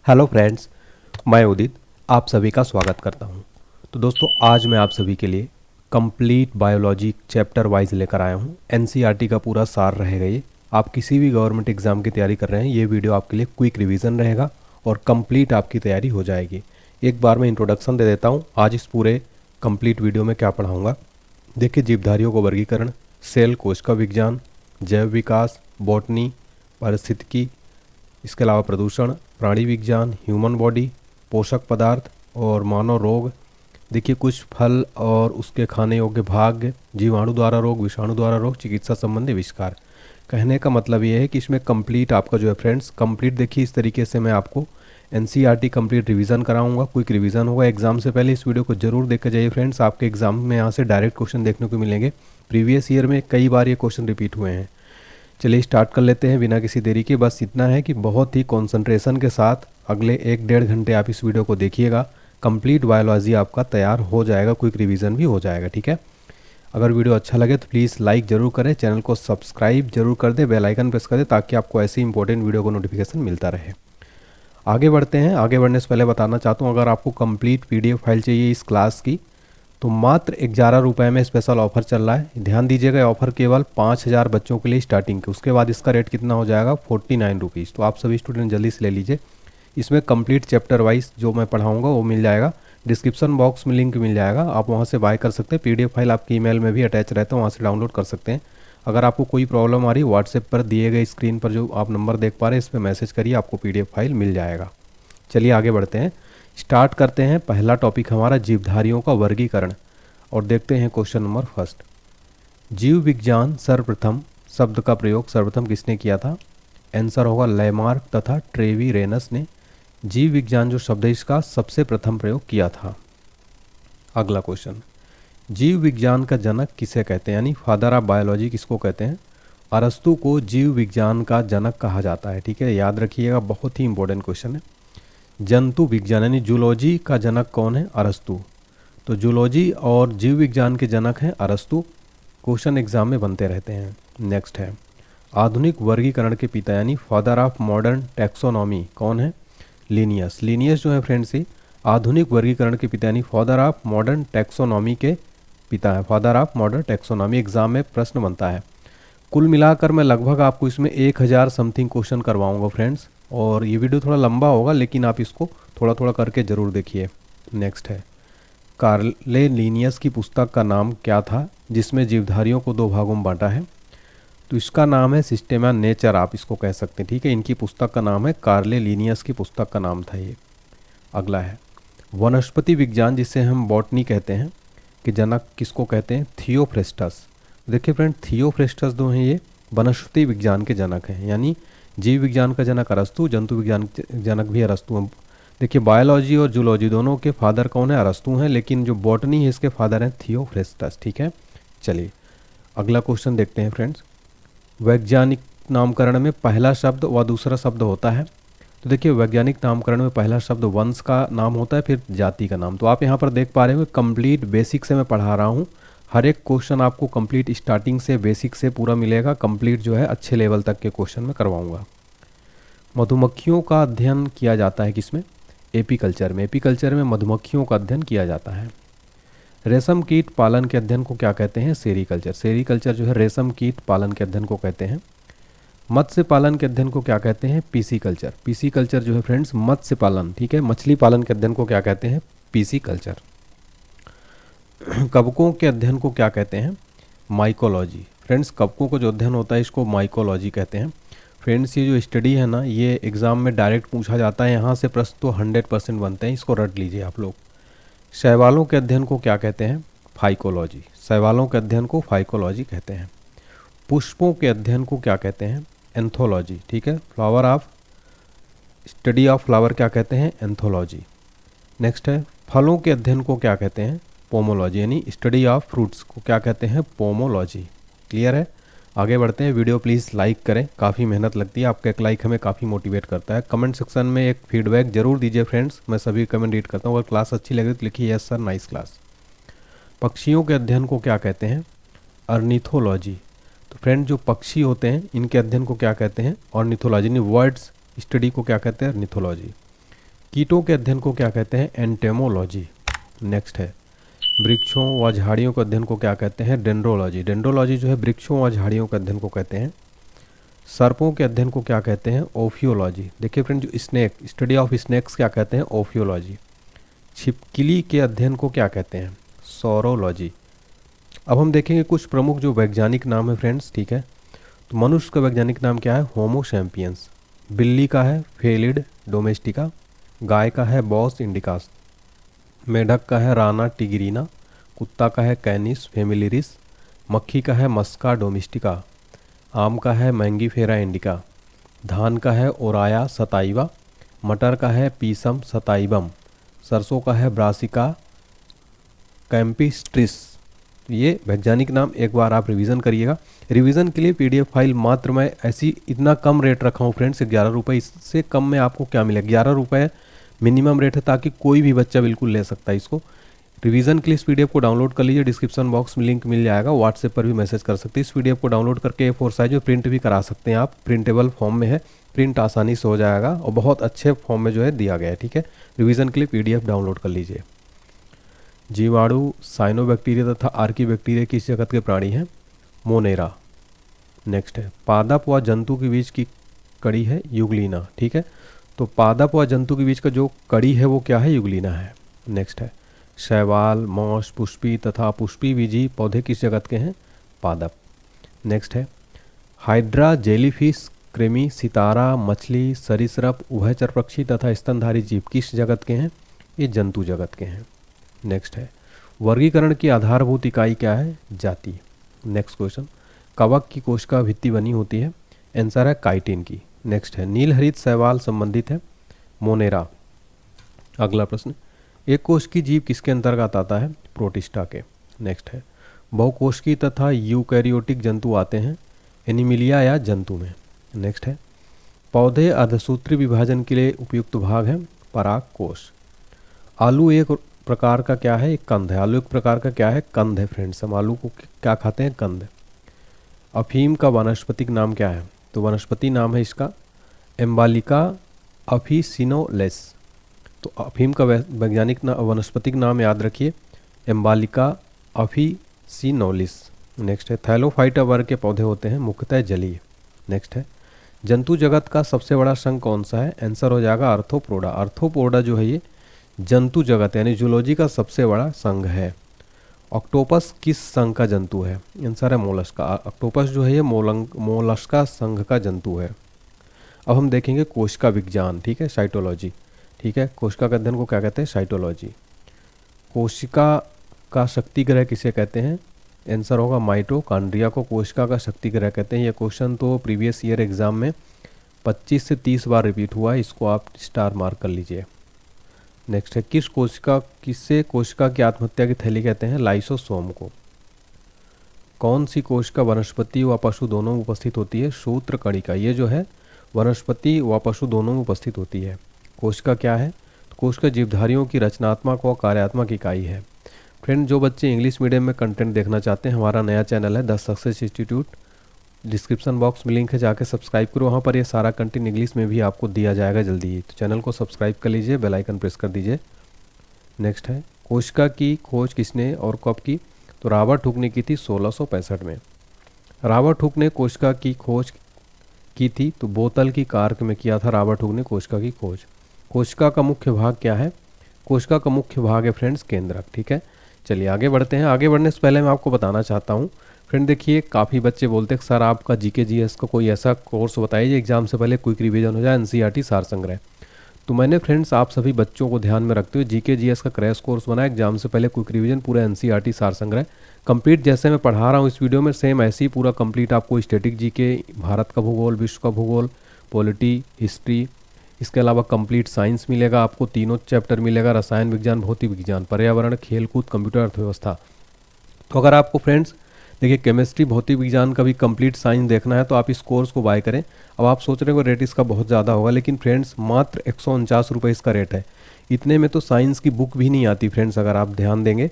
Hello friends, मैं उदित आप सभी का स्वागत करता हूं। तो दोस्तों, आज मैं आप सभी के लिए कंप्लीट बायोलॉजी चैप्टर वाइज लेकर आया हूं। एनसीईआरटी का पूरा सार रहेगा ये। आप किसी भी गवर्नमेंट एग्जाम की तैयारी कर रहे हैं, ये वीडियो आपके लिए क्विक रिवीजन रहेगा और कंप्लीट आपकी तैयारी हो जाएगी। एक बार मैं इंट्रोडक्शन दे देता हूँ आज इस पूरे कंप्लीट वीडियो में क्या पढ़ाऊँगा। देखिए, जीवधारियों को वर्गीकरण, सेल कोशिका विज्ञान, जैव विकास, बॉटनी, पारिस्थितिकी, इसके अलावा प्रदूषण, प्राणी विज्ञान, ह्यूमन बॉडी, पोषक पदार्थ और मानव रोग। देखिए, कुछ फल और उसके खाने योग्य भाग, जीवाणु द्वारा रोग, विषाणु द्वारा रोग, चिकित्सा संबंधी आविष्कार। कहने का मतलब ये है कि इसमें कंप्लीट आपका जो है फ्रेंड्स, कंप्लीट देखिए इस तरीके से मैं आपको एनसीईआरटी कंप्लीट रिवीजन कराऊंगा। क्विक रिवीजन होगा एग्जाम से पहले। इस वीडियो को जरूर देख कर जाइए फ्रेंड्स, आपके एग्जाम में यहाँ से डायरेक्ट क्वेश्चन देखने को मिलेंगे। प्रीवियस ईयर में कई बार ये क्वेश्चन रिपीट हुए हैं। चलिए स्टार्ट कर लेते हैं बिना किसी देरी के। बस इतना है कि बहुत ही कंसंट्रेशन के साथ अगले 1-1.5 घंटे आप इस वीडियो को देखिएगा। कंप्लीट बायोलॉजी आपका तैयार हो जाएगा, क्विक रिवीजन भी हो जाएगा। ठीक है, अगर वीडियो अच्छा लगे तो प्लीज़ लाइक ज़रूर करें, चैनल को सब्सक्राइब जरूर कर दें, बेल आइकन प्रेस कर दें ताकि आपको ऐसी इंपॉर्टेंट वीडियो को नोटिफिकेशन मिलता रहे। आगे बढ़ते हैं। आगे बढ़ने से पहले बताना चाहता हूँ, अगर आपको कंप्लीट पीडीएफ फाइल चाहिए इस क्लास की तो मात्र 11 रुपये में स्पेशल ऑफर चल रहा है। ध्यान दीजिएगा, ऑफर केवल 5000 बच्चों के लिए स्टार्टिंग के। उसके बाद इसका रेट कितना हो जाएगा, 49 रुपीज़। तो आप सभी स्टूडेंट जल्दी से ले लीजिए। इसमें कंप्लीट चैप्टर वाइज जो मैं पढ़ाऊँगा वो मिल जाएगा। डिस्क्रिप्शन बॉक्स में लिंक मिल जाएगा, आप वहाँ से बाय कर सकते हैं। पीडीएफ फाइल आपकी ईमेल में भी अटैच रहता है, वहाँ से डाउनलोड कर सकते हैं। अगर आपको कोई प्रॉब्लम आ रही है, व्हाट्सएप पर दिए गए स्क्रीन पर जो आप नंबर देख पा रहे हैं इस पर मैसेज करिए, आपको पीडीएफ फाइल मिल जाएगा। चलिए आगे बढ़ते हैं, स्टार्ट करते हैं। पहला टॉपिक हमारा जीवधारियों का वर्गीकरण और देखते हैं क्वेश्चन नंबर फर्स्ट। जीव विज्ञान सर्वप्रथम शब्द का प्रयोग सर्वप्रथम किसने किया था? आंसर होगा लैमार्क तथा ट्रेवीरेनस ने जीव विज्ञान जो शब्द है इसका सबसे प्रथम प्रयोग किया था। अगला क्वेश्चन, जीव विज्ञान का जनक किसे कहते हैं, यानी फादर ऑफ बायोलॉजी किसको कहते हैं? अरस्तु को जीव विज्ञान का जनक कहा जाता है। ठीक है, याद रखिएगा, बहुत ही इंपॉर्टेंट क्वेश्चन है। जंतु विज्ञान यानी जूलॉजी का जनक कौन है? अरस्तु। तो जूलॉजी और जीव विज्ञान के जनक हैं अरस्तु। क्वेश्चन एग्जाम में बनते रहते हैं। नेक्स्ट है, आधुनिक वर्गीकरण के पिता यानी फादर ऑफ मॉडर्न टैक्सोनॉमी कौन है? लिनियस। लिनियस जो है फ्रेंड्स ये आधुनिक वर्गीकरण के पिता यानी फादर ऑफ मॉडर्न टैक्सोनॉमी के पिता है। Father of modern taxonomy exam में प्रश्न बनता है। कुल मिलाकर मैं लगभग आपको इसमें 1000 समथिंग क्वेश्चन करवाऊंगा फ्रेंड्स, और ये वीडियो थोड़ा लंबा होगा लेकिन आप इसको थोड़ा थोड़ा करके ज़रूर देखिए। नेक्स्ट है, कार्ले लिनियस की पुस्तक का नाम क्या था जिसमें जीवधारियों को 2 भागों में बांटा है? तो इसका नाम है सिस्टेमा नेचर, आप इसको कह सकते हैं। ठीक है, इनकी पुस्तक का नाम है, कार्ले लिनियस की पुस्तक का नाम था ये। अगला है, वनस्पति विज्ञान जिसे हम बॉटनी कहते हैं कि जनक किसको कहते हैं? थियोफ्रेस्टस। देखिए फ्रेंड, थियोफ्रेस्टस जो हैं ये वनस्पति विज्ञान के जनक हैं, यानी जीव विज्ञान का जनक अरस्तु, जंतु विज्ञान के जनक भी अरस्तु हैं। देखिए, बायोलॉजी और जूलॉजी दोनों के फादर कौन है? अरस्तु हैं, लेकिन जो बॉटनी है इसके फादर हैं थियोफ्रेस्टस। ठीक है, चलिए अगला क्वेश्चन देखते हैं फ्रेंड्स। वैज्ञानिक नामकरण में पहला शब्द व दूसरा शब्द होता है। तो देखिए, वैज्ञानिक नामकरण में पहला शब्द वंश का नाम होता है, फिर जाति का नाम। तो आप यहाँ पर देख पा रहे हो कंप्लीट बेसिक से मैं पढ़ा रहा हूँ। हर एक क्वेश्चन आपको कंप्लीट स्टार्टिंग से बेसिक से पूरा मिलेगा। कंप्लीट जो है अच्छे लेवल तक के क्वेश्चन में करवाऊंगा। मधुमक्खियों का अध्ययन किया जाता है किसमें? एपीकल्चर में। एपीकल्चर में मधुमक्खियों का अध्ययन किया जाता है। रेशम कीट पालन के अध्ययन को क्या कहते हैं? सेरीकल्चर। सेरीकल्चर जो है रेशम कीट पालन के अध्ययन को कहते हैं। मत्स्य पालन के अध्ययन को क्या कहते हैं? पीसीकल्चर। पीसीकल्चर जो है फ्रेंड्स मत्स्य पालन, ठीक है, मछली पालन के अध्ययन को क्या कहते हैं? पीसीकल्चर। कवकों के अध्ययन को क्या कहते हैं? माइकोलॉजी। फ्रेंड्स, कवकों का जो अध्ययन होता है इसको माइकोलॉजी कहते हैं। फ्रेंड्स, ये जो स्टडी है ना, ये एग्ज़ाम में डायरेक्ट पूछा जाता है, यहाँ से प्रश्न तो 100% बनते हैं, इसको रट लीजिए आप लोग। शैवालों के अध्ययन को क्या कहते हैं? फाइकोलॉजी। शैवालों के अध्ययन को फाइकोलॉजी कहते हैं। पुष्पों के अध्ययन को क्या कहते हैं? एंथोलॉजी। ठीक है, flower of study of flower क्या कहते हैं? एंथोलॉजी। नेक्स्ट है, फलों के अध्ययन को क्या कहते हैं? पोमोलॉजी, यानी स्टडी ऑफ फ्रूट्स को क्या कहते हैं? पोमोलॉजी। क्लियर है, आगे बढ़ते हैं। वीडियो प्लीज़ लाइक करें, काफ़ी मेहनत लगती है, आपका एक लाइक हमें काफ़ी मोटिवेट करता है। कमेंट सेक्शन में एक फीडबैक जरूर दीजिए फ्रेंड्स, मैं सभी कमेंट रीड करता हूँ। अगर क्लास अच्छी लगे तो लिखिए यस सर, नाइस क्लास। पक्षियों के अध्ययन को क्या कहते हैं? अर्निथोलॉजी। तो फ्रेंड, जो पक्षी होते हैं इनके अध्ययन को क्या कहते हैं? ऑर्निथोलॉजी। यानी वर्ड्स स्टडी को क्या कहते हैं? अर्निथोलॉजी। कीटों के अध्ययन को क्या कहते हैं? एंटेमोलॉजी। नेक्स्ट है वृक्षों व झाड़ियों के अध्ययन को क्या कहते हैं? डेंड्रोलॉजी। डेंड्रोलॉजी जो है वृक्षों व झाड़ियों के अध्ययन को कहते हैं। सर्पों के अध्ययन को क्या कहते हैं? ओफियोलॉजी। देखिए फ्रेंड, जो स्नेक, स्टडी ऑफ स्नेक्स क्या कहते हैं? ओफियोलॉजी। छिपकली के अध्ययन को क्या कहते हैं? सौरोलॉजी। अब हम देखेंगे कुछ प्रमुख जो वैज्ञानिक नाम है फ्रेंड्स, ठीक है। तो मनुष्य का वैज्ञानिक नाम क्या है? Homo sapiens. बिल्ली का है फेलिड डोमेस्टिका। गाय का है बॉस इंडिकास। मेढक का है राना टिग्रिना। कुत्ता का है कैनिस फेमिलिरिस। मक्खी का है मस्का डोमेस्टिका। आम का है मैंगीफेरा इंडिका। धान का है ओराया सताइवा। मटर का है पीसम सताइबम। सरसों का है ब्रासिका कैंपिस्ट्रिस। ये वैज्ञानिक नाम एक बार आप रिवीजन करिएगा। रिवीजन के लिए पीडीएफ फाइल मात्र मैं ऐसी इतना कम रेट रखा हूँ फ्रेंड्स, 11 रुपये। इससे कम में आपको क्या मिलेगा? 11 रुपये मिनिमम रेट है, ताकि कोई भी बच्चा बिल्कुल ले सकता है इसको। रिवीजन के लिए इस पीडीएफ को डाउनलोड कर लीजिए, डिस्क्रिप्शन बॉक्स में लिंक मिल जाएगा। व्हाट्सएप पर भी मैसेज कर सकते हैं। इस पीडीएफ को डाउनलोड करके A4 साइज में प्रिंट भी करा सकते हैं आप। प्रिंटेबल फॉर्म में है, प्रिंट आसानी से हो जाएगा और बहुत अच्छे फॉर्म में जो है दिया गया है, ठीक है। रिवीजन के लिए पीडीएफ डाउनलोड कर लीजिए। जीवाणु, साइनोबैक्टीरिया तथा आर्कीबैक्टीरिया किस जगत के प्राणी हैं? मोनेरा। नेक्स्ट है पादप व जंतु के बीच की कड़ी है युगलीना, ठीक है। तो पादप व जंतु के बीच का जो कड़ी है वो क्या है? युगलीना है। नेक्स्ट है शैवाल, मौस, पुष्पी तथा पुष्पी बीजी पौधे किस जगत के हैं? पादप। नेक्स्ट है हाइड्रा, जेलीफिश, कृमि, सितारा, मछली, सरीसृप, उभयचर पक्षी तथा स्तनधारी जीव किस जगत के हैं? ये जंतु जगत के हैं। नेक्स्ट है वर्गीकरण की आधारभूत इकाई क्या है? जाति। नेक्स्ट क्वेश्चन कवक की कोशिका भित्ति बनी होती है? आंसर है काइटिन की। नेक्स्ट है नीलहरित शैवाल संबंधित है? मोनेरा। अगला प्रश्न एक कोश की जीव किसके अंतर्गत आता है? प्रोटिस्टा के। नेक्स्ट है बहुकोशिकीय तथा यूकैरियोटिक जंतु आते हैं एनिमिलिया या जंतु में। नेक्स्ट है पौधे अर्धसूत्री विभाजन के लिए उपयुक्त भाग है? पराग कोश। आलू एक प्रकार का क्या है? एक कंद है। आलू एक प्रकार का क्या है? कंद है फ्रेंड्स। हम आलू को क्या खाते हैं? कंद। अफीम का वानस्पतिक नाम क्या है? तो वनस्पति नाम है इसका एम्बालिका अफिसिनोलेस। तो अफीम का वैज्ञानिक वनस्पतिक नाम याद रखिए एम्बालिका अफिसिनोलिस। नेक्स्ट है थैलोफाइटा वर्ग के पौधे होते हैं, मुख्यतः जलीय। नेक्स्ट है जंतु जगत का सबसे बड़ा संघ कौन सा है? आंसर हो जाएगा आर्थ्रोपोडा। आर्थ्रोपोडा जो है ये जंतु जगत यानी जूलॉजी का सबसे बड़ा संघ है। ऑक्टोपस किस संघ का जंतु है? आंसर है मोलस्का। ऑक्टोपस जो है ये मोलस्का संघ का जंतु है। अब हम देखेंगे कोशिका विज्ञान, ठीक है, साइटोलॉजी, ठीक है। कोशिका के अध्ययन को क्या कहते हैं? साइटोलॉजी। कोशिका का शक्ति ग्रह किसे कहते हैं? आंसर होगा माइटोकॉन्ड्रिया को कोशिका का शक्ति ग्रह कहते हैं। ये क्वेश्चन तो प्रीवियस ईयर एग्जाम में 25 से 30 बार रिपीट हुआ है, इसको आप स्टार मार्क कर लीजिए। नेक्स्ट है किससे कोशिका की आत्महत्या की थैली कहते हैं? लाइसोसोम को। कौन सी कोशिका वनस्पति व पशु दोनों में उपस्थित होती है? सूत्रकणिका। ये जो है वनस्पति व पशु दोनों में उपस्थित होती है। कोशिका क्या है? तो कोशिका जीवधारियों की रचनात्मक व कार्यात्मक इकाई है। फ्रेंड, जो बच्चे इंग्लिश मीडियम में कंटेंट देखना चाहते हैं, हमारा नया चैनल है the success institute. Description box में लिंक है, जाके सब्सक्राइब करो। वहाँ पर ये सारा कंटेंट इंग्लिश में भी आपको दिया जाएगा जल्दी ही। तो चैनल को सब्सक्राइब कर लीजिए, बेल आइकन प्रेस कर दीजिए। नेक्स्ट है कोशिका की खोज किसने और कब की? तो रॉबर्ट हुक ने की थी 1665 में। रॉबर्ट हुक ने कोशिका की खोज की थी तो बोतल की कार्क में किया था रॉबर्ट हुक ने कोशिका की खोज। कोशिका का मुख्य भाग क्या है? कोशिका का मुख्य भाग है फ्रेंड्स केंद्रक, ठीक है। चलिए आगे बढ़ते हैं। आगे बढ़ने से पहले मैं आपको बताना चाहता हूँ फ्रेंड, देखिए काफ़ी बच्चे बोलते हैं सर आपका जीके जीएस का कोई ऐसा कोर्स बताइए एग्जाम से पहले क्विक रिवीजन हो जाए, एनसीईआरटी सार संग्रह। तो मैंने फ्रेंड्स आप सभी बच्चों को ध्यान में रखते हुए जीके जीएस का क्रैश कोर्स बनाया, एग्जाम से पहले क्विक रिवीजन पूरा एनसीईआरटी सार संग्रह कंप्लीट। जैसे मैं पढ़ा रहा हूँ इस वीडियो में सेम ऐसे ही पूरा कंप्लीट आपको स्टैटिक जीके, भारत का भूगोल, विश्व का भूगोल, पॉलिटी, हिस्ट्री, इसके अलावा कंप्लीट साइंस मिलेगा आपको, तीनों चैप्टर मिलेगा, रसायन विज्ञान, भौतिक विज्ञान, पर्यावरण, खेलकूद, कंप्यूटर, अर्थव्यवस्था। तो अगर आपको फ्रेंड्स देखिए केमिस्ट्री, भौतिक विज्ञान का भी कंप्लीट साइंस देखना है तो आप इस कोर्स को बाय करें। अब आप सोच रहे हो रेट इसका बहुत ज़्यादा होगा, लेकिन फ्रेंड्स मात्र 149 रुपये इसका रेट है। इतने में तो साइंस की बुक भी नहीं आती फ्रेंड्स, अगर आप ध्यान देंगे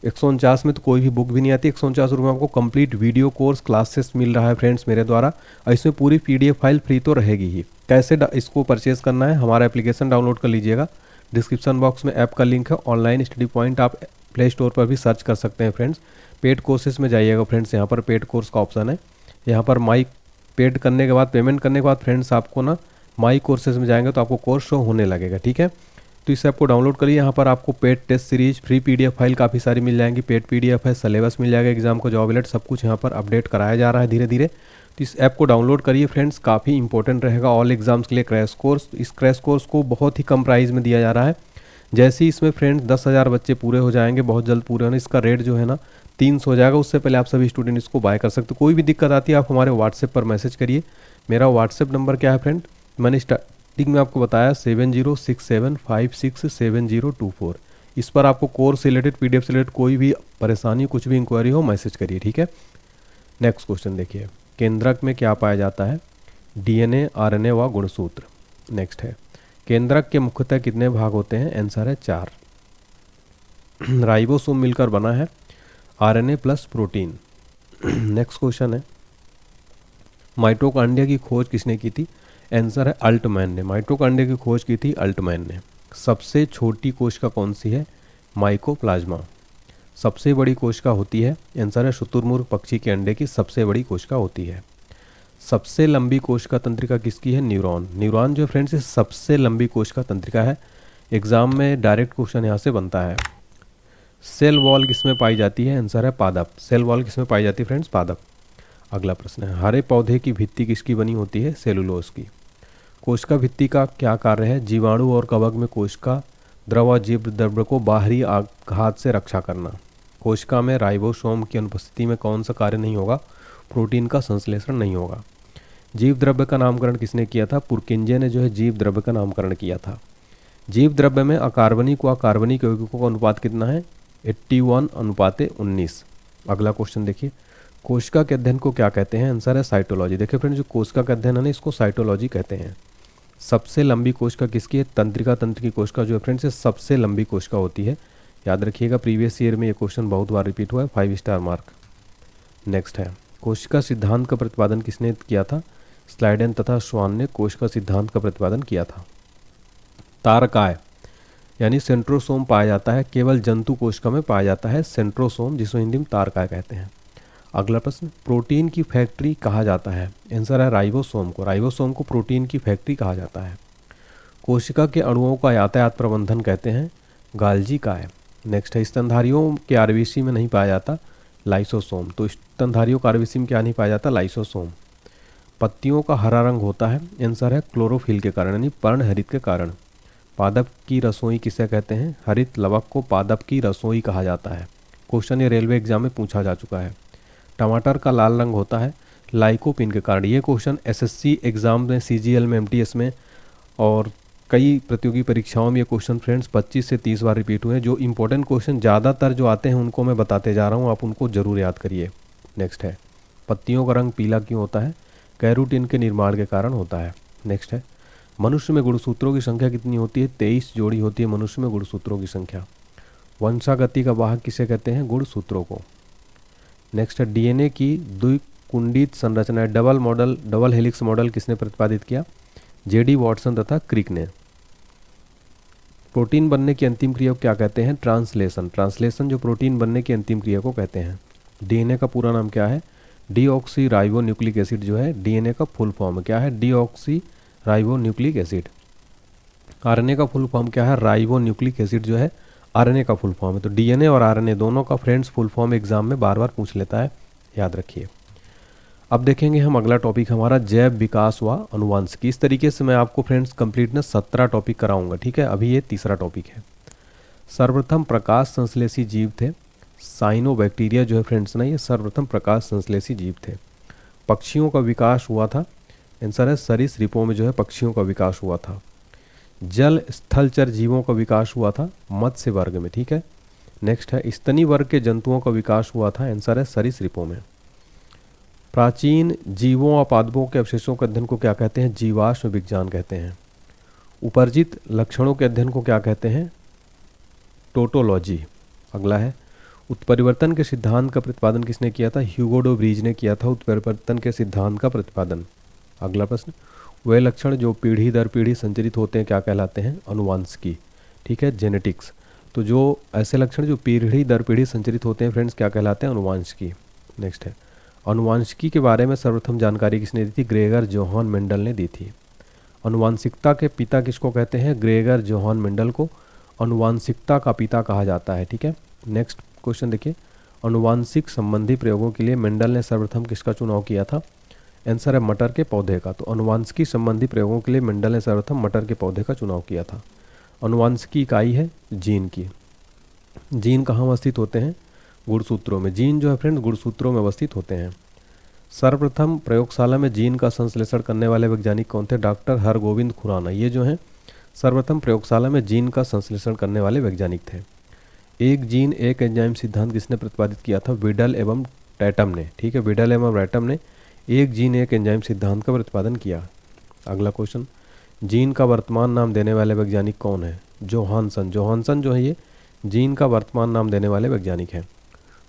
149 में तो कोई भी बुक भी नहीं आती। 149 रुपये में आपको कंप्लीट वीडियो कोर्स क्लासेस मिल रहा है फ्रेंड्स मेरे द्वारा, और इसमें पूरी PDF फाइल फ्री तो रहेगी ही। कैसे इसको परचेज़ करना है? हमारा एप्लीकेशन डाउनलोड कर लीजिएगा, डिस्क्रिप्शन बॉक्स में ऐप का लिंक है, ऑनलाइन स्टडी पॉइंट, आप प्ले स्टोर पर भी सर्च कर सकते हैं फ्रेंड्स। पेड कोर्सेज में जाइएगा फ्रेंड्स, यहाँ पर पेड कोर्स का ऑप्शन है। यहाँ पर माई पेड करने के बाद, पेमेंट करने के बाद फ्रेंड्स आपको ना माई कोर्सेज में जाएंगे तो आपको कोर्स शो होने लगेगा, ठीक है। तो इस ऐप को डाउनलोड करिए। यहाँ पर आपको paid test series, free PDF file काफ़ी सारी मिल जाएंगी, पेड पीडीएफ है, सिलेबस मिल जाएगा एग्जाम को, जॉब अलर्ट, सब कुछ यहाँ पर अपडेट कराया जा रहा है धीरे धीरे। तो इस ऐप को डाउनलोड करिए फ्रेंड्स, काफ़ी इंपॉर्टेंट रहेगा ऑल एग्जाम्स के लिए क्रैश कोर्स। इस क्रैश कोर्स को बहुत ही कम प्राइस में दिया जा रहा है। जैसे ही इसमें फ्रेंड्स 10,000 बच्चे पूरे हो जाएंगे, बहुत जल्द पूरे होने, इसका रेट जो है ना 300 हो जाएगा। उससे पहले आप सभी स्टूडेंट इसको बाय कर सकते हो। कोई भी दिक्कत आती है आप हमारे व्हाट्सएप पर मैसेज करिए। मेरा व्हाट्सएप नंबर क्या है फ्रेंड, मैंने स्टार्टिंग में आपको बताया 7067567024। इस पर आपको कोर्स से रिलेटेड, पीडीएफ से रिलेटेड कोई भी परेशानी, कुछ भी इंक्वायरी हो, मैसेज करिए, ठीक है। नेक्स्ट क्वेश्चन देखिए, केंद्रक में क्या पाया जाता है? डीएनए, आरएनए व गुणसूत्र। नेक्स्ट है, केंद्रक के मुख्यतः कितने भाग होते हैं? आंसर है 4। राइबोसोम मिलकर बना है RNA plus protein. Next question है, माइटोकॉन्ड्रिया की खोज किसने की थी? आंसर है अल्टमैन ने। माइटोकॉन्ड्रिया की खोज की थी अल्टमैन ने। सबसे छोटी कोशिका कौन सी है? माइकोप्लाज्मा। सबसे बड़ी कोशिका होती है? आंसर है शुतुरमुर्ग पक्षी के अंडे की सबसे बड़ी कोशिका होती है। सबसे लंबी कोशिका तंत्रिका किसकी है? न्यूरॉन। न्यूरॉन जो फ्रेंड्स सबसे लंबी कोशिका तंत्रिका है। एग्जाम में डायरेक्ट क्वेश्चन यहाँ से बनता है। सेल वॉल किसमें पाई जाती है? आंसर है पादप। सेल वॉल किसमें पाई जाती है फ्रेंड्स? पादप। अगला प्रश्न है, हरे पौधे की भित्ति किसकी बनी होती है? सेलुलोज की। कोशिका भित्ति का क्या कार्य है? जीवाणु और कवक में कोशिका द्रव जीव द्रव्य को बाहरी आघात से रक्षा करना। कोशिका में राइबोसोम की अनुपस्थिति में कौन सा कार्य नहीं होगा? प्रोटीन का संश्लेषण नहीं होगा। जीव द्रव्य का नामकरण किसने किया था? पुरकिंजे ने जो है जीव द्रव्य का नामकरण किया था। जीव द्रव्य में अकार्बनिक व अकार्बनिक यौगिकों का अनुपात कितना है? 81:19। अगला क्वेश्चन देखिए, कोशिका के अध्ययन को क्या कहते हैं? आंसर है साइटोलॉजी। देखिए फ्रेंड्स, जो कोशिका का अध्ययन है ना, इसको साइटोलॉजी कहते हैं। सबसे लंबी कोशिका किसकी है? तंत्रिका तंत्र की कोशिका जो है फ्रेंड्स सबसे लंबी कोशिका होती है। याद रखिएगा, प्रीवियस ईयर में ये क्वेश्चन बहुत बार रिपीट हुआ है, 5 स्टार मार्क। नेक्स्ट है, कोशिका सिद्धांत का प्रतिपादन किसने किया था? स्लाइडेन तथा श्वान ने कोशिका सिद्धांत का प्रतिपादन किया था। तारकाय यानी सेंट्रोसोम पाया जाता है, केवल जंतु कोशिका में पाया जाता है सेंट्रोसोम, जिसको हिंदी में तारकाय कहते हैं। अगला प्रश्न, प्रोटीन की फैक्ट्री कहा जाता है? आंसर है राइबोसोम को। राइबोसोम को प्रोटीन की फैक्ट्री कहा जाता है। कोशिका के अणुओं का यातायात प्रबंधन कहते हैं गाल्जी काय। नेक्स्ट है, स्तनधारियों के आरबीसी में नहीं पाया जाता लाइसोसोम। तो स्तनधारियों का आरबीसी में क्या नहीं पाया जाता? लाइसोसोम। पत्तियों का हरा रंग होता है? आंसर है क्लोरोफिल के कारण, यानी पर्णहरित के कारण। पादप की रसोई किसे कहते हैं? हरित लवक को पादप की रसोई कहा जाता है। क्वेश्चन ये रेलवे एग्जाम में पूछा जा चुका है। टमाटर का लाल रंग होता है लाइकोपिन के कारण। ये क्वेश्चन एसएससी एग्जाम में, सीजीएल में, एमटीएस में और कई प्रतियोगी परीक्षाओं में ये क्वेश्चन फ्रेंड्स 25 से 30 बार रिपीट हुए हैं। जो इंपॉर्टेंट क्वेश्चन ज़्यादातर जो आते हैं उनको मैं बताते जा रहा हूँ, आप उनको जरूर याद करिए। नेक्स्ट है, पत्तियों का रंग पीला क्यों होता है? कैरोटीन के निर्माण के कारण होता है। नेक्स्ट है, मनुष्य में गुणसूत्रों की संख्या कितनी होती है? 23 जोड़ी होती है मनुष्य में गुणसूत्रों की संख्या। वंशागति का वाहक किसे कहते हैं? गुणसूत्रों को। नेक्स्ट है, डीएनए की द्विकुंडित संरचना, डबल हेलिक्स मॉडल किसने प्रतिपादित किया? जेडी वॉटसन तथा क्रिक ने। प्रोटीन बनने की अंतिम क्रिया को क्या कहते हैं? ट्रांसलेशन। ट्रांसलेशन जो प्रोटीन बनने की अंतिम क्रिया को कहते हैं। डीएनए का पूरा नाम क्या है? डीऑक्सी राइबो न्यूक्लिक एसिड जो है डीएनए का फुल फॉर्म क्या है? Deoxy ribo nucleic acid. RNA का फुल फॉर्म क्या है? राइबो न्यूक्लिक एसिड जो है आरएनए का फुल फॉर्म है। तो डीएनए और आरएनए दोनों का फ्रेंड्स फुल फॉर्म एग्जाम में बार बार पूछ लेता है, याद रखिए। अब देखेंगे हम अगला टॉपिक हमारा जैव विकास व अनुवांशिकी। इस तरीके से मैं आपको फ्रेंड्स कंप्लीटनेस 17 टॉपिक कराऊंगा, ठीक है। अभी ये तीसरा टॉपिक है। सर्वप्रथम प्रकाश संश्लेषी जीव थे साइनोबैक्टीरिया जो है फ्रेंड्स ना, ये सर्वप्रथम प्रकाश संश्लेषी जीव थे। पक्षियों का विकास हुआ था? आंसर है सरीसृपों में जो है पक्षियों का विकास हुआ था। जल स्थलचर जीवों का विकास हुआ था मत्स्य वर्ग में, ठीक है। नेक्स्ट है, स्तनी वर्ग के जंतुओं का विकास हुआ था? आंसर है सरीसृपों में। प्राचीन जीवों और पादपों के अवशेषों के अध्ययन को क्या कहते हैं? जीवाश्म विज्ञान कहते हैं। उपर्जित लक्षणों के अध्ययन को क्या कहते हैं? टोटोलॉजी। अगला है, उत्परिवर्तन के सिद्धांत का प्रतिपादन किसने किया था? ह्यूगो डे व्रीज ने किया था उत्परिवर्तन के सिद्धांत का प्रतिपादन। अगला प्रश्न, वे लक्षण जो पीढ़ी दर पीढ़ी संचरित होते हैं क्या कहलाते हैं? अनुवांशिकी, ठीक है, जेनेटिक्स। तो जो ऐसे लक्षण जो पीढ़ी दर पीढ़ी संचरित होते हैं फ्रेंड्स, क्या कहलाते हैं? अनुवांशिकी। नेक्स्ट है, अनुवांशिकी के बारे में सर्वप्रथम जानकारी किसने दी थी? ग्रेगर जोहान मेंडल ने दी थी। अनुवांशिकता के पिता किसको कहते हैं? ग्रेगर जोहान मेंडल को अनुवांशिकता का पिता कहा जाता है। ठीक है, नेक्स्ट क्वेश्चन देखिए, अनुवांशिक संबंधी प्रयोगों के लिए मेंडल ने सर्वप्रथम किसका चुनाव किया था? आंसर है मटर के पौधे का। तो अनुवांशिकी संबंधी प्रयोगों के लिए मेंडल ने सर्वप्रथम मटर के पौधे का चुनाव किया था। अनुवांशिकी इकाई है जीन की। जीन कहाँ अवस्थित होते हैं? गुणसूत्रों में। जीन जो है फ्रेंड गुणसूत्रों में अवस्थित होते हैं। सर्वप्रथम प्रयोगशाला में जीन का संश्लेषण करने वाले वैज्ञानिक कौन थे? डॉक्टर हरगोविंद खुराना। ये जो हैं सर्वप्रथम प्रयोगशाला में जीन का संश्लेषण करने वाले वैज्ञानिक थे। एक जीन एक एंजाइम सिद्धांत किसने प्रतिपादित किया था? विडल एवं टैटम ने। ठीक है, विडल एवं टैटम ने एक जीन एक एंजाइम सिद्धांत का प्रतिपादन किया। अगला क्वेश्चन, जीन का वर्तमान नाम देने वाले वैज्ञानिक कौन है? जोहानसन। जोहानसन जो है ये जीन का वर्तमान नाम देने वाले वैज्ञानिक हैं।